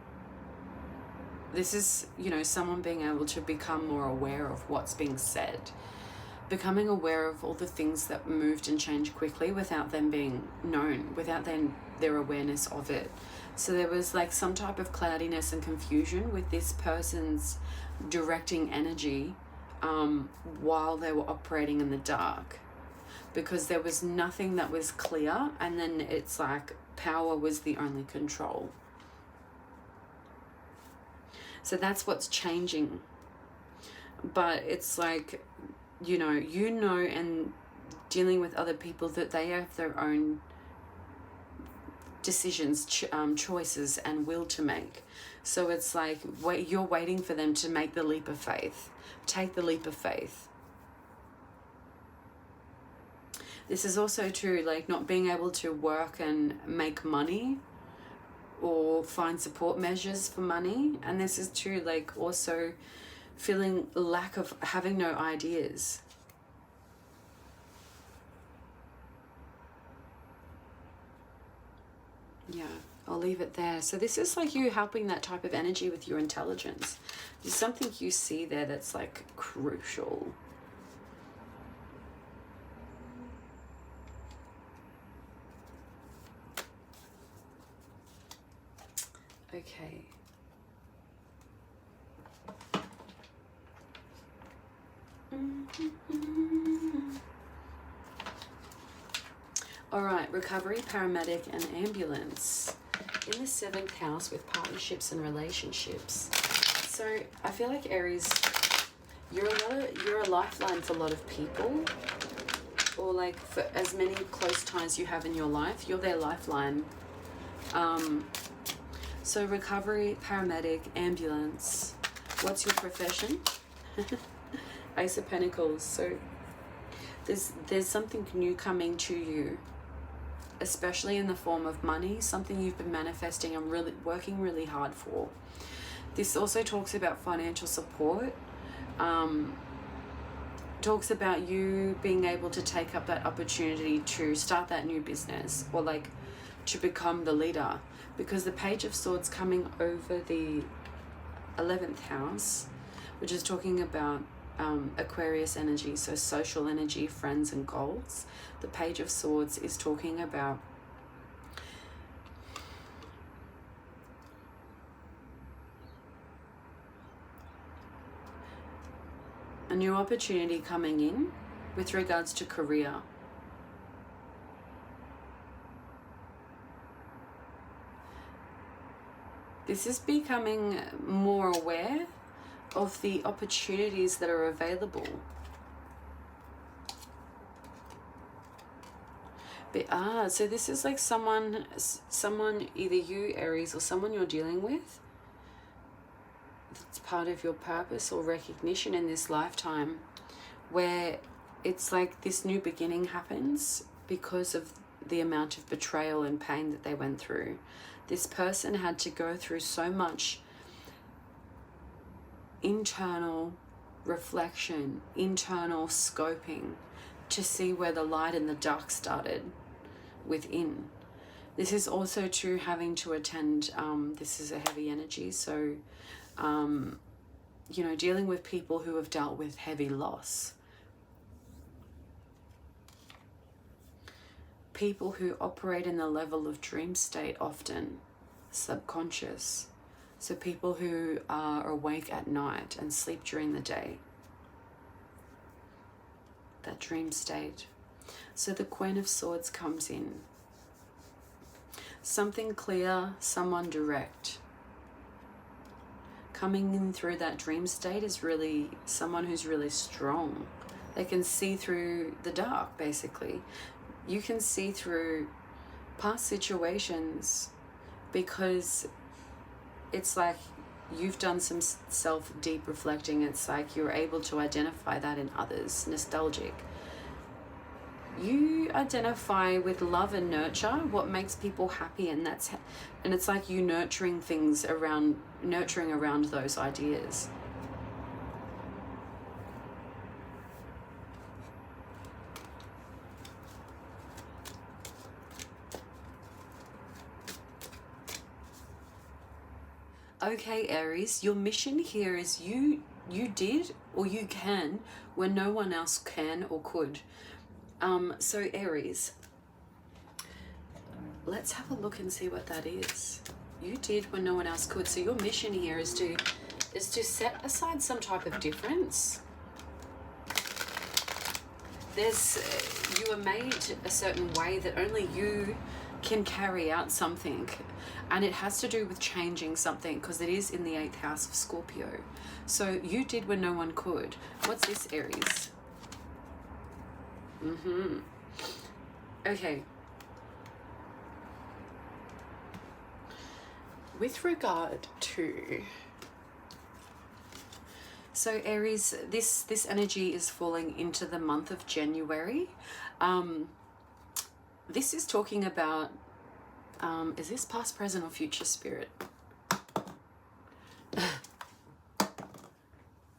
this is, you know, someone being able to become more aware of what's being said, becoming aware of all the things that moved and changed quickly without them being known, without their awareness of it. So there was like some type of cloudiness and confusion with this person's directing energy while they were operating in the dark, because there was nothing that was clear, and then it's like power was the only control. So that's what's changing. But it's like, and dealing with other people, that they have their own decisions, choices and will to make. So it's like, you're waiting for them to make the leap of faith. Take the leap of faith. This is also true, like not being able to work and make money or find support measures for money. And this is true, like also feeling lack of having no ideas. Yeah, I'll leave it there. So this is like you helping that type of energy with your intelligence. There's something you see there that's like crucial. Okay. All right, recovery, paramedic, and ambulance. In the 7th house with partnerships and relationships. So I feel like Aries, you're a lifeline for a lot of people, or like for as many close ties you have in your life, you're their lifeline. So recovery, paramedic, ambulance. What's your profession? Ace of Pentacles. So there's something new coming to you, especially in the form of money, something you've been manifesting and really working really hard for. This also talks about financial support. Talks about you being able to take up that opportunity to start that new business, or like to become the leader, because the Page of Swords coming over the 11th house, which is talking about Aquarius energy, so social energy, friends and goals. The Page of Swords is talking about a new opportunity coming in with regards to career. This is becoming more aware of the opportunities that are available. But, so this is like someone, either you, Aries, or someone you're dealing with. It's part of your purpose or recognition in this lifetime, where it's like this new beginning happens because of the amount of betrayal and pain that they went through. This person had to go through so much internal reflection, internal scoping to see where the light and the dark started within. This is also true having to attend, this is a heavy energy, so dealing with people who have dealt with heavy loss. People who operate in the level of dream state, often subconscious. So people who are awake at night and sleep during the day. That dream state. So the Queen of Swords comes in. Something clear, someone direct. Coming in through that dream state is really someone who's really strong. They can see through the dark, basically. You can see through past situations because it's like you've done some deep reflecting. It's like you're able to identify that in others. Nostalgic. You identify with love and nurture what makes people happy, and it's like you nurturing around those ideas. Okay, Aries, your mission here is you did or you can when no one else can or could. So Aries, let's have a look and see what that is. You did when no one else could. So your mission here is to set aside some type of difference. You are made a certain way that only you can carry out something, and it has to do with changing something, because it is in the 8th house of Scorpio. So you did when no one could. What's this, Aries? Okay. With regard to, so Aries, this energy is falling into the month of January. This is talking about, is this past, present, or future, Spirit?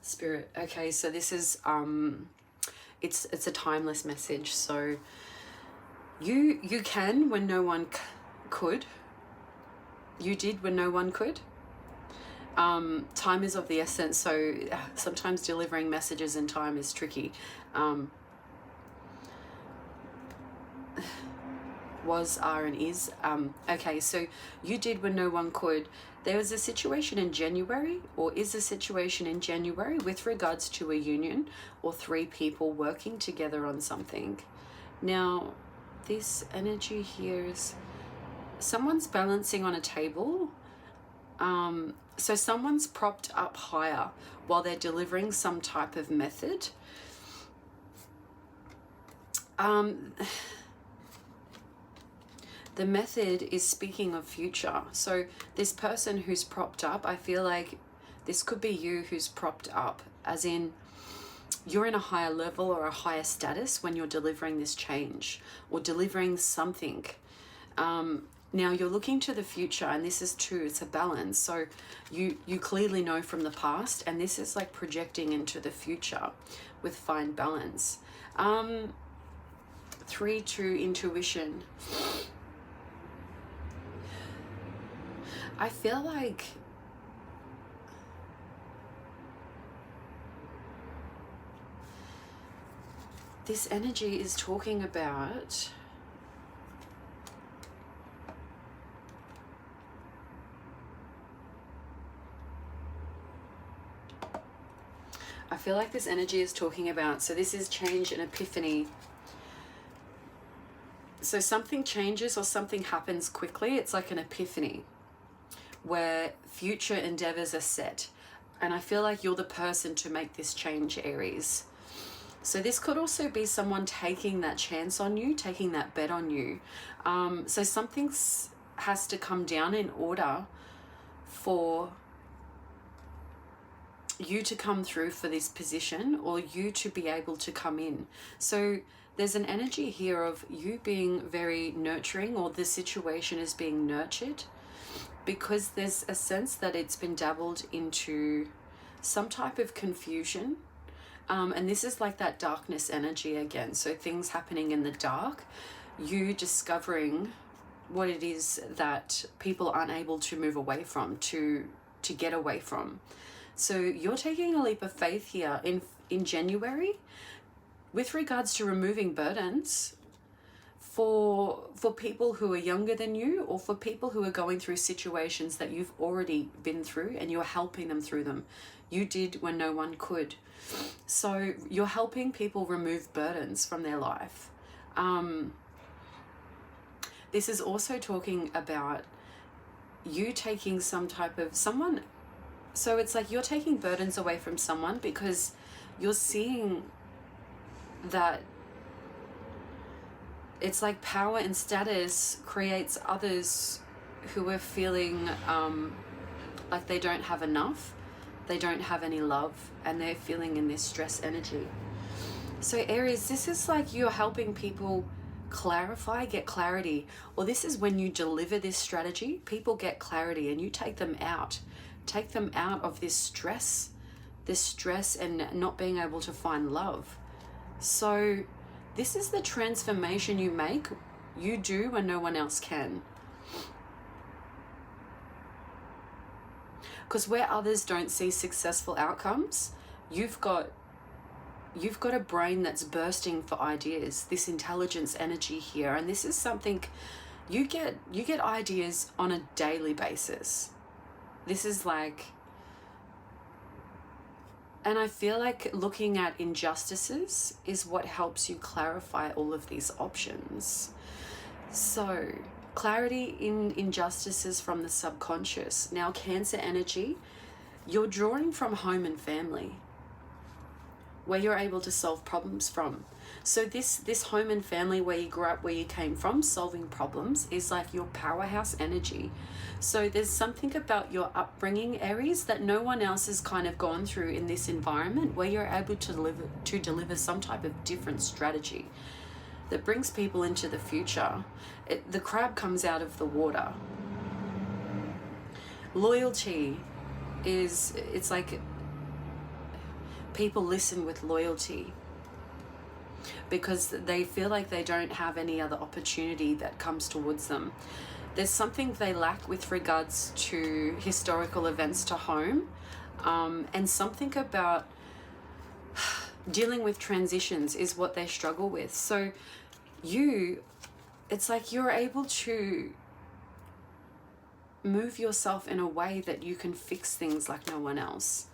Spirit. Okay, so this is it's a timeless message. So you can when no one could. You did when no one could. Time is of the essence, so sometimes delivering messages in time is tricky. Was, are, and is. Okay, so you did when no one could. There was a situation in January, or is a situation in January, with regards to a union or 3 people working together on something. Now, this energy here is someone's balancing on a table. So someone's propped up higher while they're delivering some type of method. The method is speaking of future. So this person who's propped up, I feel like this could be you who's propped up, as in you're in a higher level or a higher status when you're delivering this change or delivering something. Now you're looking to the future, and this is true, it's a balance. So you clearly know from the past, and this is like projecting into the future with fine balance. 3 to intuition. I feel like this energy is talking about so this is change and epiphany. So something changes or something happens quickly. It's like an epiphany where future endeavors are set. And I feel like you're the person to make this change, Aries. So this could also be someone taking that chance on you, taking that bet on you. So something has to come down in order for you to come through for this position, or you to be able to come in. So there's an energy here of you being very nurturing, or the situation is being nurtured, because there's a sense that it's been dabbled into some type of confusion. And this is like that darkness energy again. So things happening in the dark, you discovering what it is that people aren't able to move away from, to get away from. So you're taking a leap of faith here in January with regards to removing burdens for people who are younger than you, or for people who are going through situations that you've already been through and you're helping them through them. You did when no one could. So you're helping people remove burdens from their life. This is also talking about you taking some type of someone. So it's like you're taking burdens away from someone because you're seeing that it's like power and status creates others who are feeling like they don't have enough, they don't have any love, and they're feeling in this stress energy. So Aries, this is like you're helping people clarify, get clarity, or this is when you deliver this strategy, people get clarity and you take them out of this stress and not being able to find love. So this is the transformation you make, you do when no one else can. Because where others don't see successful outcomes, you've got a brain that's bursting for ideas, this intelligence energy here. And this is something you get ideas on a daily basis. This is like, and I feel like looking at injustices is what helps you clarify all of these options. So Clarity in injustices from the subconscious. Now, Cancer energy, you're drawing from home and family, where you're able to solve problems from. So this home and family, where you grew up, where you came from, solving problems, is like your powerhouse energy. So there's something about your upbringing, Aries, that no one else has kind of gone through in this environment, where you're able to deliver some type of different strategy that brings people into the future. The crab comes out of the water. Loyalty it's like people listen with loyalty because they feel like they don't have any other opportunity that comes towards them. There's something they lack with regards to historical events to home, and something about dealing with transitions is what they struggle with. So it's like you're able to move yourself in a way that you can fix things like no one else.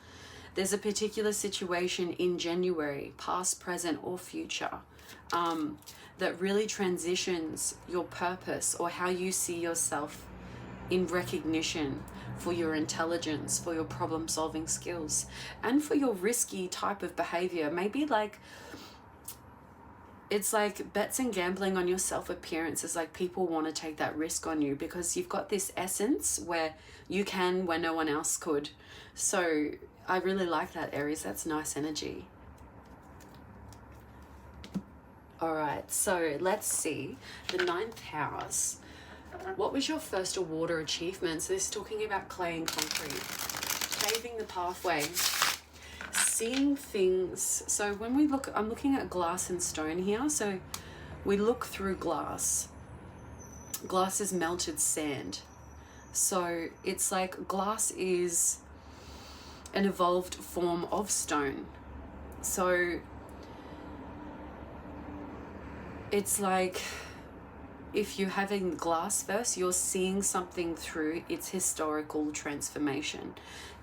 There's a particular situation in January, past, present, or future, that really transitions your purpose or how you see yourself in recognition for your intelligence, for your problem-solving skills, and for your risky type of behavior. Maybe like it's like bets and gambling on your self-appearance. Is like people want to take that risk on you because you've got this essence where you can where no one else could. So I really like that, Aries. That's nice energy. All right, so let's see the 9th house. What was your first award or achievement? So this is talking about clay and concrete, paving the pathway, seeing things. So when we look, I'm looking at glass and stone here. So we look through glass. Glass is melted sand. So it's like glass is an evolved form of stone. So it's like if you're having glass first, you're seeing something through its historical transformation.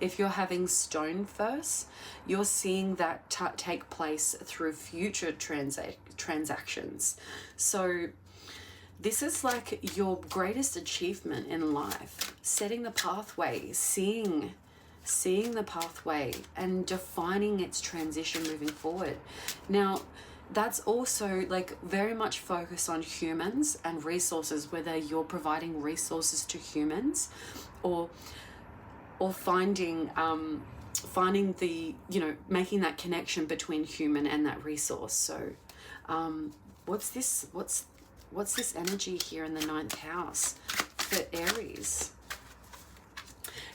If you're having stone first, you're seeing that take place through future transactions. So this is like your greatest achievement in life, setting the pathway, seeing the pathway and defining its transition moving forward. Now, that's also like very much focused on humans and resources, whether you're providing resources to humans or finding the, making that connection between human and that resource. So what's this energy here in the 9th house for Aries?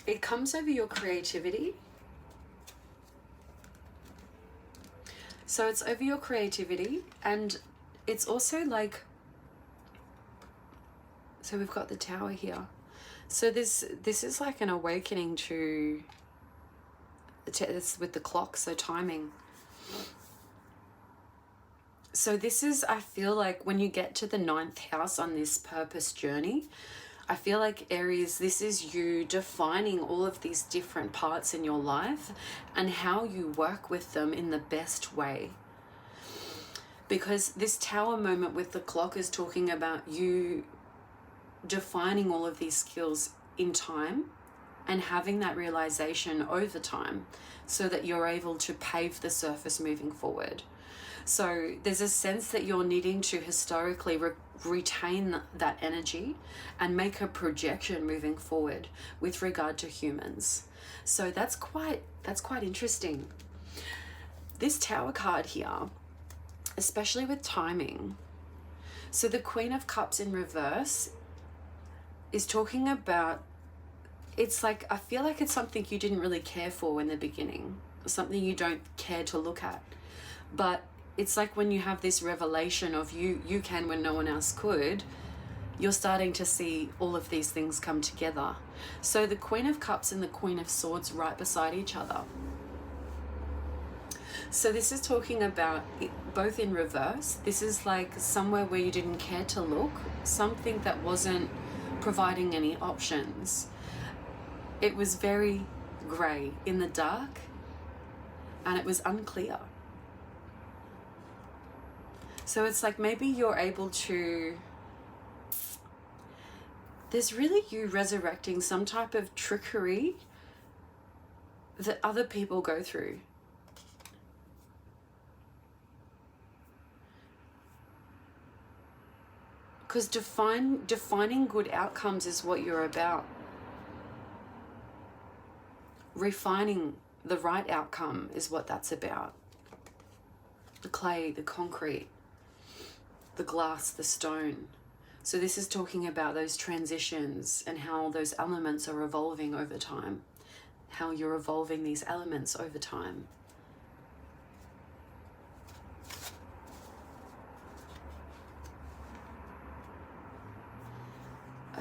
It comes over your creativity. So it's over your creativity, and it's also like, so we've got the Tower here. So this is like an awakening to, it's with the clock, so timing. So this is, I feel like when you get to the 9th house on this purpose journey, I feel like Aries, this is you defining all of these different parts in your life and how you work with them in the best way. Because this Tower moment with the clock is talking about you defining all of these skills in time and having that realization over time so that you're able to pave the surface moving forward. So there's a sense that you're needing to historically retain that energy and make a projection moving forward with regard to humans. So that's quite interesting. This Tower card here, especially with timing. So the Queen of Cups in reverse is talking about, it's like, I feel like it's something you didn't really care for in the beginning, something you don't care to look at. But it's like when you have this revelation of you can when no one else could, you're starting to see all of these things come together. So the Queen of Cups and the Queen of Swords right beside each other. So this is talking about both in reverse. This is like somewhere where you didn't care to look, something that wasn't providing any options. It was very grey in the dark and it was unclear. So it's like maybe you're able to there's really you resurrecting some type of trickery that other people go through. Because defining good outcomes is what you're about. Refining the right outcome is what that's about. The clay, the concrete, the glass, the stone. So this is talking about those transitions and how those elements are evolving over time. How you're evolving these elements over time.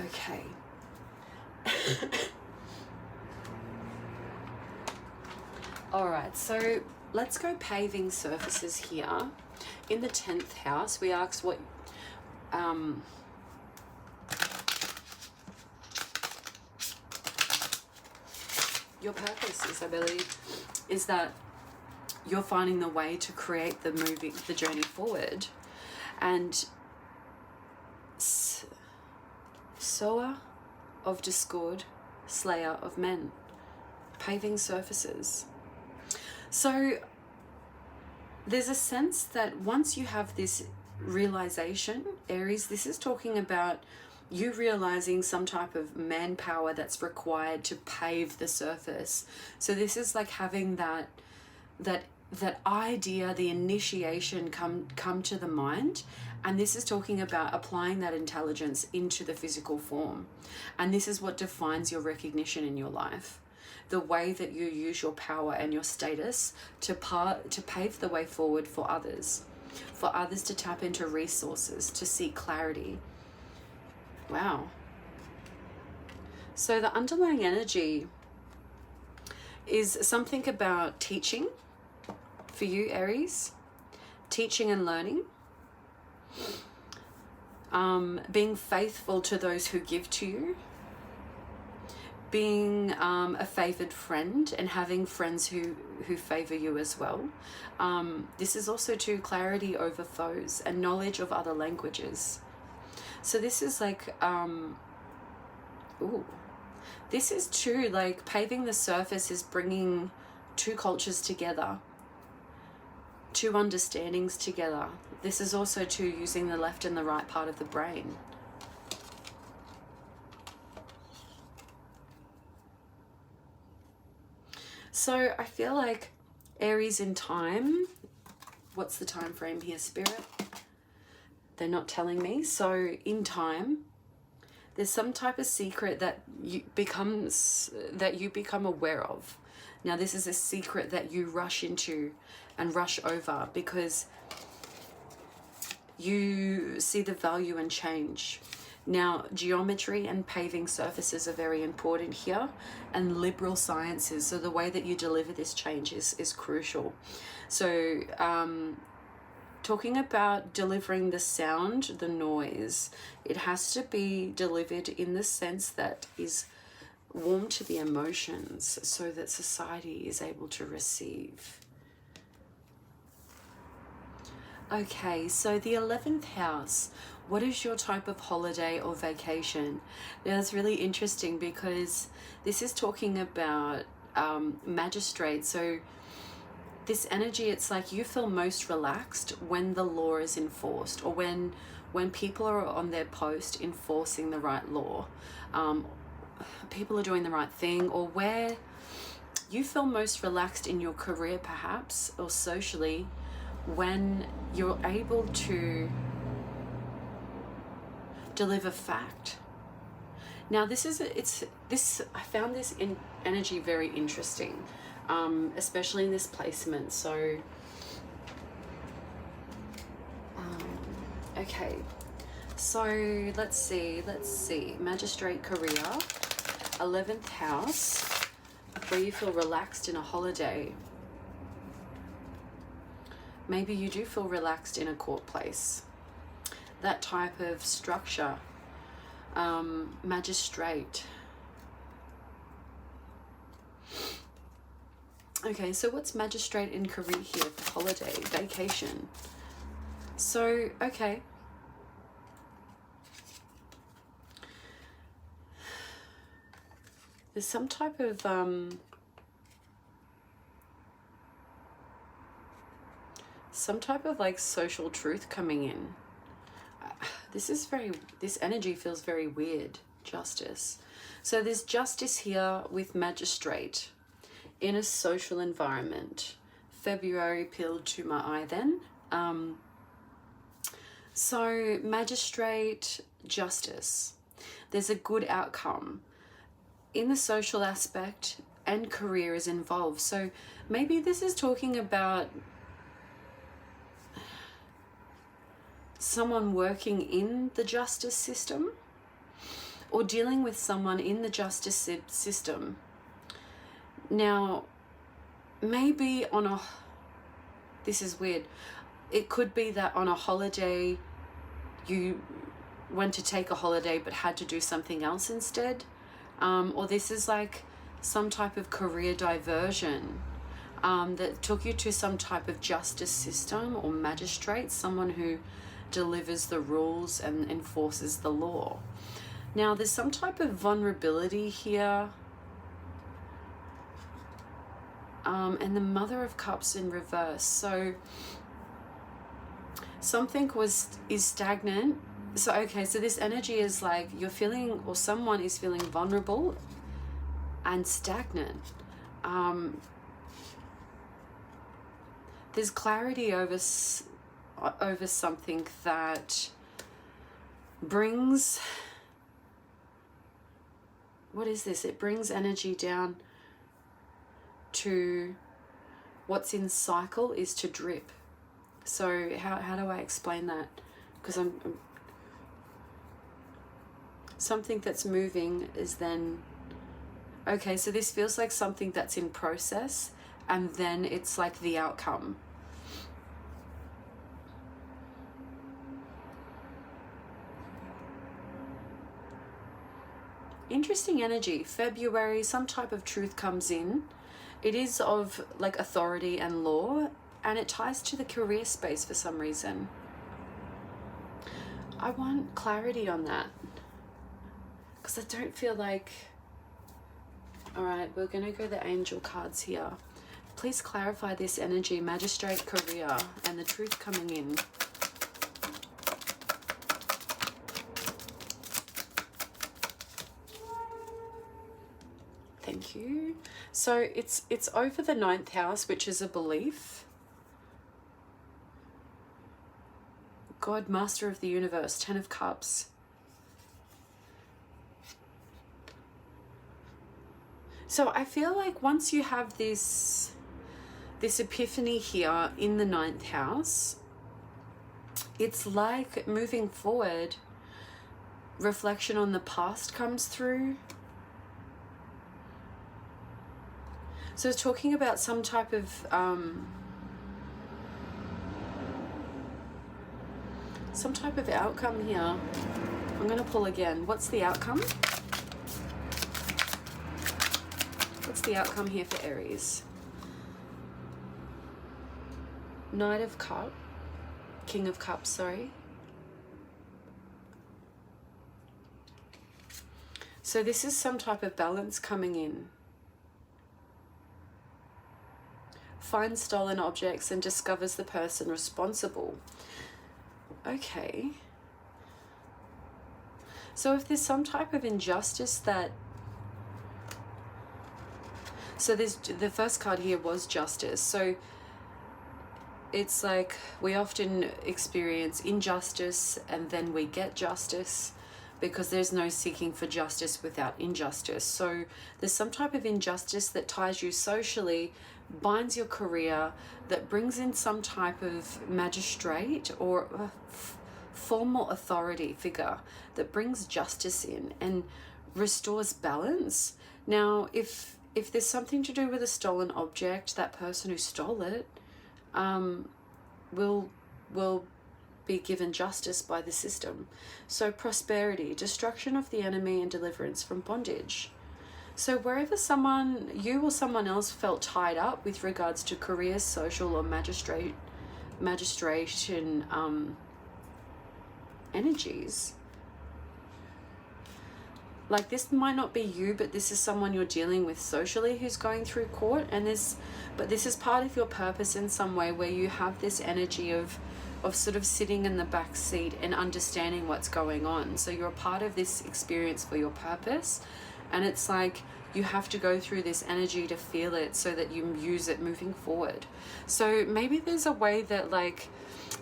Okay. All right, so let's go paving surfaces here. In the 10th house, we asked what your purpose is, I believe, is that you're finding the way to create the journey forward. And sower of discord, slayer of men, paving surfaces. So there's a sense that once you have this realization, Aries, this is talking about you realizing some type of manpower that's required to pave the surface. So this is like having that idea, the initiation come to the mind. And this is talking about applying that intelligence into the physical form. And this is what defines your recognition in your life. The way that you use your power and your status to pave the way forward for others to tap into resources, to seek clarity. Wow. So the underlying energy is something about teaching for you, Aries. Teaching and learning. Being faithful to those who give to you. Being a favored friend and having friends who favor you as well. This is also to clarity over foes and knowledge of other languages. So this is like, this is too, like paving the surface is bringing two cultures together, two understandings together. This is also too using the left and the right part of the brain. So I feel like Aries in time, what's the time frame here, Spirit? They're not telling me. So in time, there's some type of secret that you become aware of. Now this is a secret that you rush into and rush over because you see the value in change. Now, geometry and paving surfaces are very important here, and liberal sciences, so the way that you deliver this change is crucial. So, talking about delivering the sound, the noise, it has to be delivered in the sense that is warm to the emotions so that society is able to receive. Okay, so the 11th house, what is your type of holiday or vacation? Now, that's really interesting because this is talking about magistrate. So this energy, it's like you feel most relaxed when the law is enforced, or when people are on their post enforcing the right law. People are doing the right thing, or where you feel most relaxed in your career perhaps, or socially, when you're able to deliver fact. Now this is I found this in energy very interesting, especially in this placement. So okay, so let's see magistrate, career, 11th house, where you feel relaxed in a holiday. Maybe you do feel relaxed in a court place. That type of structure. Magistrate. Okay, so what's magistrate in career here for holiday, vacation? So, okay. There's some type of like social truth coming in. This energy feels very weird. Justice. So there's justice here with magistrate in a social environment. February peeled to my eye then. So magistrate, justice. There's a good outcome in the social aspect, and career is involved. So maybe this is talking about someone working in the justice system or dealing with someone in the justice system. Now, maybe this is weird. It could be that on a holiday, you went to take a holiday but had to do something else instead. Or this is like some type of career diversion that took you to some type of justice system or magistrate, someone who delivers the rules and enforces the law. Now, there's some type of vulnerability here. And the Mother of Cups in reverse. So something is stagnant. So, okay, so this energy is like you're feeling, or someone is feeling vulnerable and stagnant. There's clarity over something that brings, what is this? It brings energy down to what's in cycle is to drip. So how do I explain that? Because I'm something that's moving is then, okay, so this feels like something that's in process, and then it's like the outcome. Interesting energy. February, some type of truth comes in. It is of like authority and law, and it ties to the career space for some reason. I want clarity on that, because I don't feel like... All right, we're going to go the angel cards here. Please clarify this energy, magistrate, career, and the truth coming in. Thank you. So it's over the 9th house, which is a belief. God, Master of the Universe, 10 of Cups. So I feel like once you have this epiphany here in the 9th house, it's like moving forward, reflection on the past comes through. So it's talking about some type of outcome here. I'm going to pull again. What's the outcome? What's the outcome here for Aries? Knight of Cups. King of Cups, sorry. So this is some type of balance coming in. Finds stolen objects and discovers the person responsible. Okay. So if there's some type of injustice that... So there's the first card here was justice. So it's like we often experience injustice and then we get justice, because there's no seeking for justice without injustice. So there's some type of injustice that ties you socially, binds your career, that brings in some type of magistrate or formal authority figure that brings justice in and restores balance. Now, if there's something to do with a stolen object, that person who stole it will be given justice by the system. So prosperity, destruction of the enemy, and deliverance from bondage. So wherever you or someone else felt tied up with regards to career, social, or magistration energies, like this might not be you, but this is someone you're dealing with socially who's going through court, and this is part of your purpose in some way, where you have this energy of sort of sitting in the back seat and understanding what's going on. So you're a part of this experience for your purpose, and it's like you have to go through this energy to feel it so that you use it moving forward. So maybe there's a way that like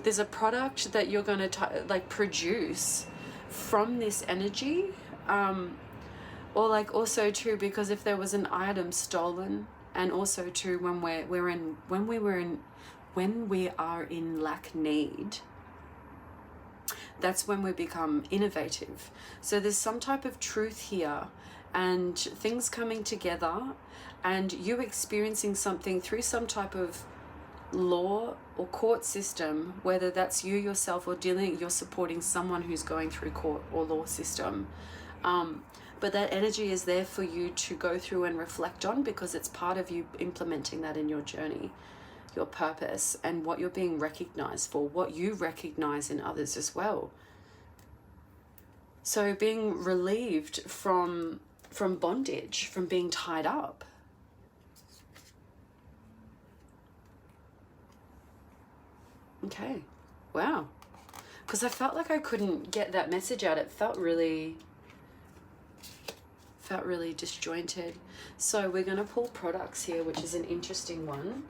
there's a product that you're going to like produce from this energy, or like also too, because if there was an item stolen, and also too when we are in lack need, that's when we become innovative. So there's some type of truth here, and things coming together, and you experiencing something through some type of law or court system, whether that's you yourself or you're supporting someone who's going through court or law system. But that energy is there for you to go through and reflect on, because it's part of you implementing that in your journey, your purpose, and what you're being recognized for, what you recognize in others as well. So being relieved from bondage, from being tied up. Okay, wow. Because I felt like I couldn't get that message out. It felt really disjointed. So we're going to pull products here, which is an interesting one.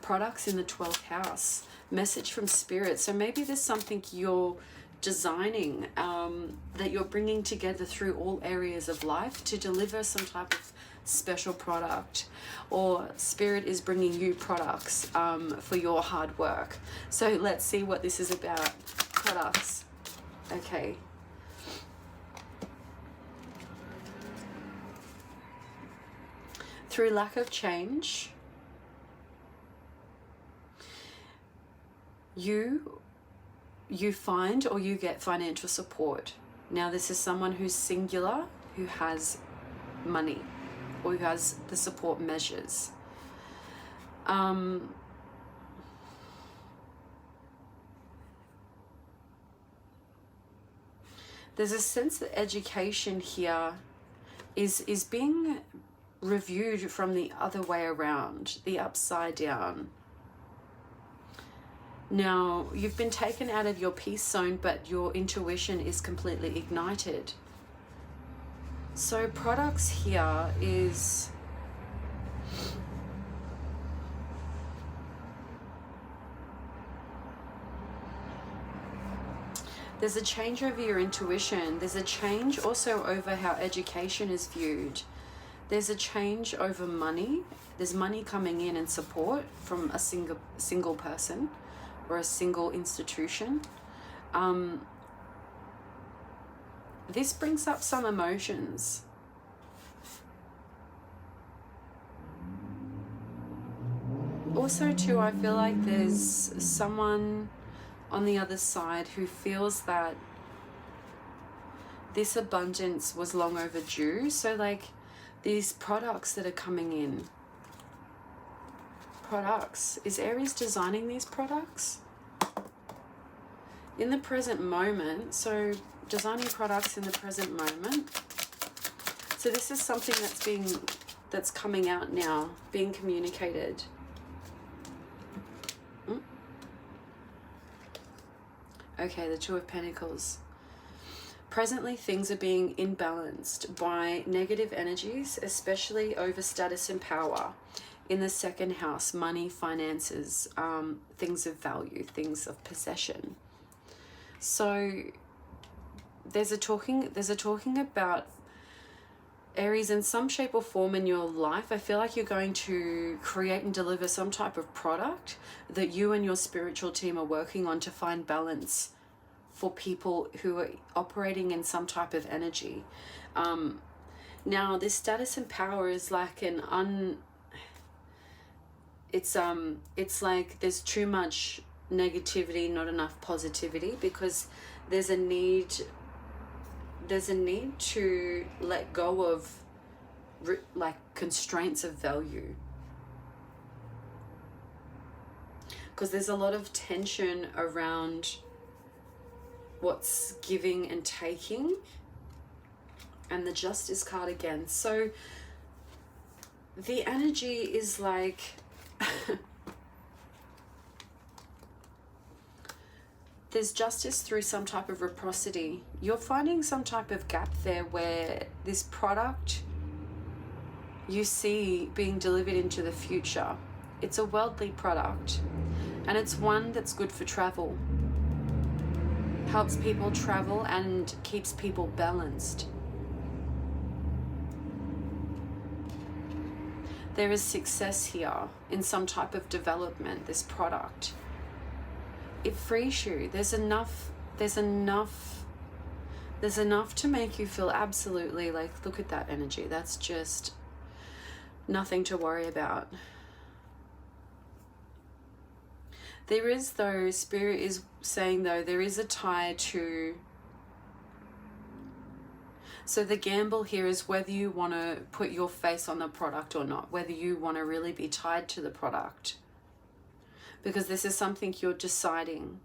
Products in the 12th house, message from spirit. So maybe there's something you're designing, that you're bringing together through all areas of life to deliver some type of special product, or spirit is bringing you products for your hard work. So let's see what this is about. Products. Okay. Through lack of change, you find or you get financial support. Now this is someone who's singular, who has money, or who has the support measures. There's a sense that education here is being reviewed from the other way around, the upside down. Now, you've been taken out of your peace zone, but your intuition is completely ignited. So products here is there's a change over your intuition. There's a change also over how education is viewed. There's a change over money. There's money coming in and support from a single person or a single institution. This brings up some emotions. Also too, I feel like there's someone on the other side who feels that this abundance was long overdue. So like these products that are coming in. Products. Is Aries designing these products? In the present moment, so designing products in the present moment. So this is something that's coming out now, being communicated. Okay, the Two of Pentacles. Presently, things are being imbalanced by negative energies, especially over status and power. In the second house, money, finances, things of value, things of possession. So there's a talking about Aries in some shape or form in your life. I feel like you're going to create and deliver some type of product that you and your spiritual team are working on to find balance for people who are operating in some type of energy. Now this status and power is like it's like there's too much negativity, not enough positivity, because there's a need to let go of like constraints of value, because there's a lot of tension around what's giving and taking. And the Justice card again. So the energy is like there's justice through some type of reciprocity. You're finding some type of gap there where this product you see being delivered into the future. It's a worldly product, and it's one that's good for travel. Helps people travel and keeps people balanced. There is success here in some type of development, this product. It frees you. There's enough to make you feel absolutely like, look at that energy. That's just nothing to worry about. There is, though, Spirit is saying, though, there is a tie to... So the gamble here is whether you want to put your face on the product or not, whether you want to really be tied to the product. Because this is something you're deciding.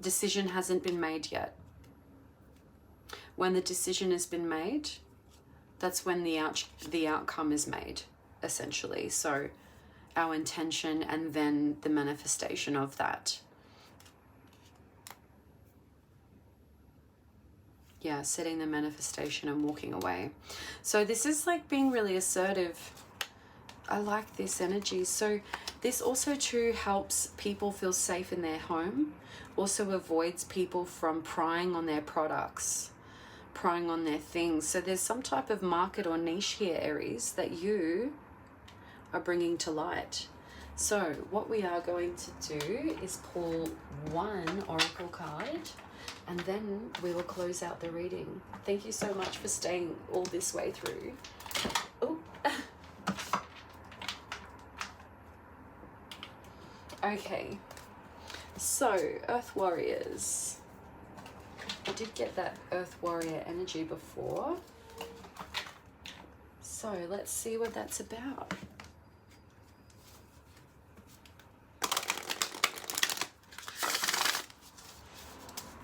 Decision hasn't been made yet. When the decision has been made, that's when the outcome is made, essentially. So our intention and then the manifestation of that. Yeah, setting the manifestation and walking away. So this is like being really assertive. I like this energy. So this also too helps people feel safe in their home. Also avoids people from prying on their products, prying on their things. So there's some type of market or niche here, Aries, that you are bringing to light. So what we are going to do is pull one oracle card, and then we will close out the reading. Thank you so much for staying all this way through. Oh. Okay. So, Earth Warriors. I did get that Earth Warrior energy before. So, let's see what that's about.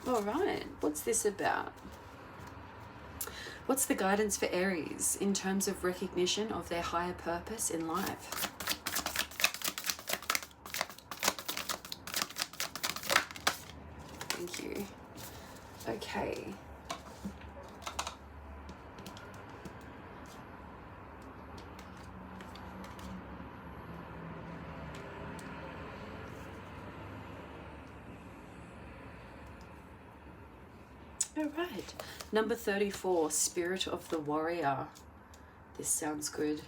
All right, what's this about? What's the guidance for Aries in terms of recognition of their higher purpose in life? Thank you. Okay. All right. Number 34, Spirit of the Warrior. This sounds good.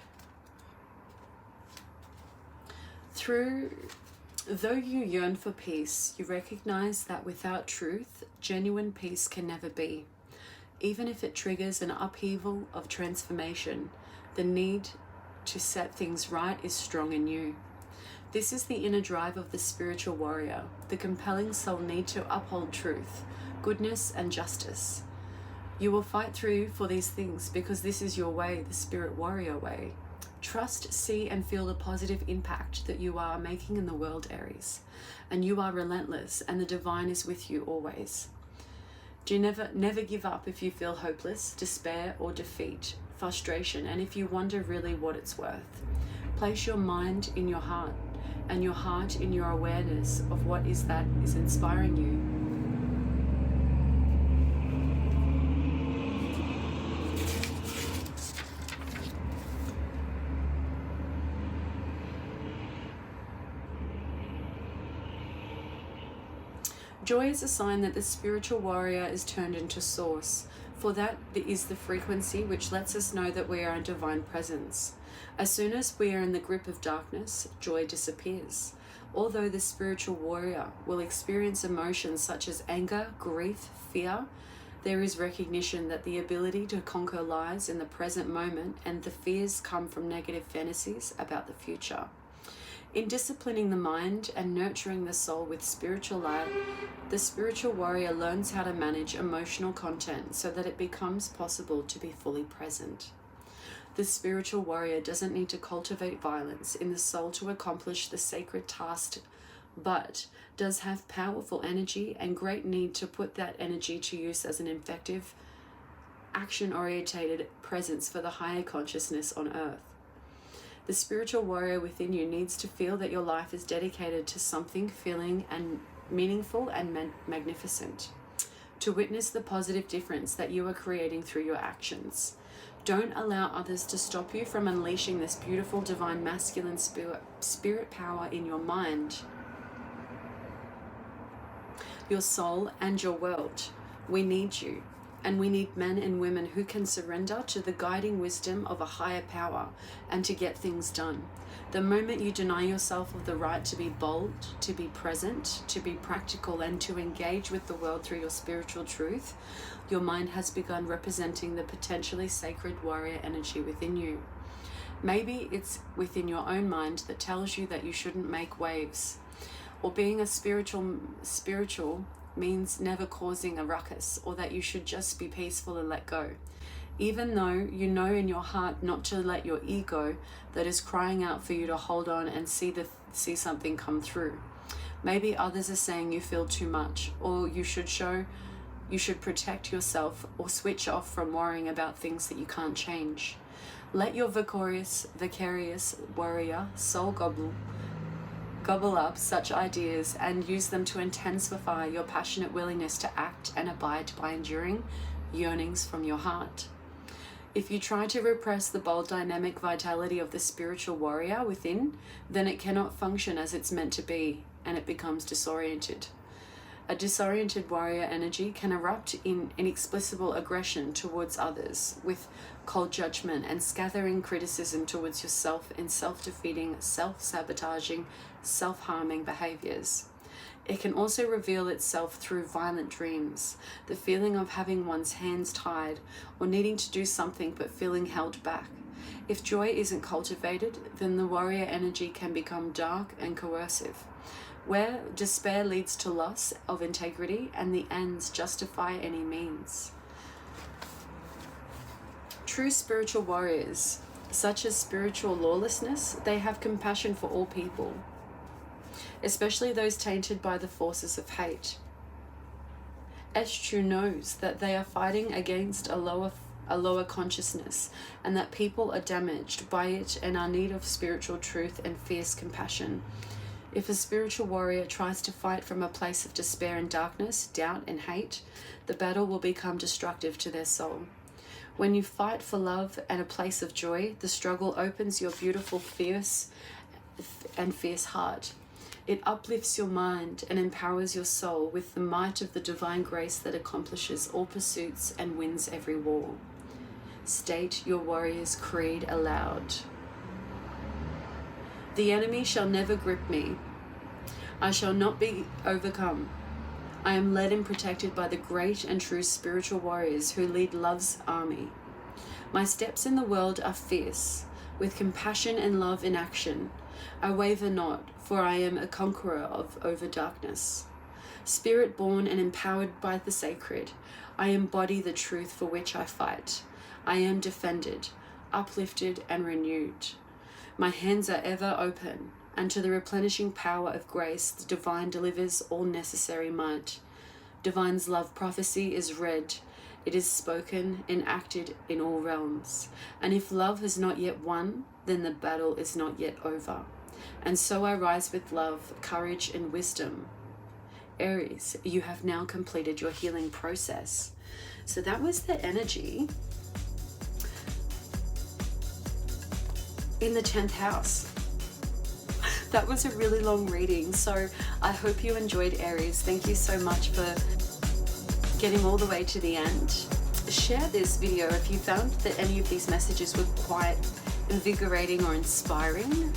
Though you yearn for peace, you recognize that without truth, genuine peace can never be. Even if it triggers an upheaval of transformation, the need to set things right is strong in you. This is the inner drive of the spiritual warrior, the compelling soul need to uphold truth, goodness, and justice. You will fight through for these things because this is your way, the spirit warrior way. Trust, see, and feel the positive impact that you are making in the world, Aries. And you are relentless, and the divine is with you always. Do never give up if you feel hopeless, despair, or defeat, frustration, and if you wonder really what it's worth. Place your mind in your heart, and your heart in your awareness of what is that is inspiring you. Joy is a sign that the spiritual warrior is turned into source, for that is the frequency which lets us know that we are in divine presence. As soon as we are in the grip of darkness, joy disappears. Although the spiritual warrior will experience emotions such as anger, grief, fear, there is recognition that the ability to conquer lies in the present moment, and the fears come from negative fantasies about the future. In disciplining the mind and nurturing the soul with spiritual light, the spiritual warrior learns how to manage emotional content so that it becomes possible to be fully present. The spiritual warrior doesn't need to cultivate violence in the soul to accomplish the sacred task but does have powerful energy and great need to put that energy to use as an effective, action-orientated presence for the higher consciousness on earth. The spiritual warrior within you needs to feel that your life is dedicated to something feeling and meaningful and magnificent, to witness the positive difference that you are creating through your actions. Don't allow others to stop you from unleashing this beautiful divine masculine spirit power in your mind, your soul, and your world. We need you, and we need men and women who can surrender to the guiding wisdom of a higher power and to get things done. The moment you deny yourself of the right to be bold, to be present, to be practical, and to engage with the world through your spiritual truth, your mind has begun representing the potentially sacred warrior energy within you. Maybe it's within your own mind that tells you that you shouldn't make waves, or being a spiritual means never causing a ruckus, or that you should just be peaceful and let go, even though you know in your heart not to let your ego that is crying out for you to hold on and see something come through. Maybe others are saying you feel too much, or you should protect yourself, or switch off from worrying about things that you can't change. Let your vicarious warrior soul gobble up such ideas and use them to intensify your passionate willingness to act and abide by enduring yearnings from your heart. If you try to repress the bold dynamic vitality of the spiritual warrior within, then it cannot function as it's meant to be, and it becomes disoriented. A disoriented warrior energy can erupt in inexplicable aggression towards others, with cold judgment and scattering criticism towards yourself in self-defeating, self-sabotaging, self-harming behaviors. It can also reveal itself through violent dreams, the feeling of having one's hands tied or needing to do something but feeling held back. If joy isn't cultivated, then the warrior energy can become dark and coercive, where despair leads to loss of integrity and the ends justify any means. True spiritual warriors, such as spiritual lawlessness, they have compassion for all people, especially those tainted by the forces of hate. Eschew knows that they are fighting against a lower consciousness, and that people are damaged by it and are in need of spiritual truth and fierce compassion. If a spiritual warrior tries to fight from a place of despair and darkness, doubt and hate, the battle will become destructive to their soul. When you fight for love and a place of joy, the struggle opens your beautiful, fierce heart. It uplifts your mind and empowers your soul with the might of the divine grace that accomplishes all pursuits and wins every war. State your warrior's creed aloud. The enemy shall never grip me. I shall not be overcome. I am led and protected by the great and true spiritual warriors who lead love's army. My steps in the world are fierce, with compassion and love in action. I waver not, for I am a conqueror over darkness. Spirit-born and empowered by the sacred, I embody the truth for which I fight. I am defended, uplifted, and renewed. My hands are ever open, and to the replenishing power of grace, the divine delivers all necessary might. Divine's love prophecy is read. It is spoken and acted in all realms. And if love has not yet won, then the battle is not yet over. And so I rise with love, courage, and wisdom. Aries, you have now completed your healing process. So that was the energy in the 10th house. That was a really long reading, so I hope you enjoyed, Aries. Thank you so much for getting all the way to the end. Share this video if you found that any of these messages were quite invigorating or inspiring.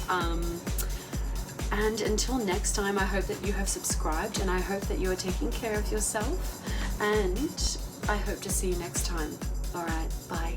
And until next time, I hope that you have subscribed, and I hope that you are taking care of yourself, and I hope to see you next time. All right, bye.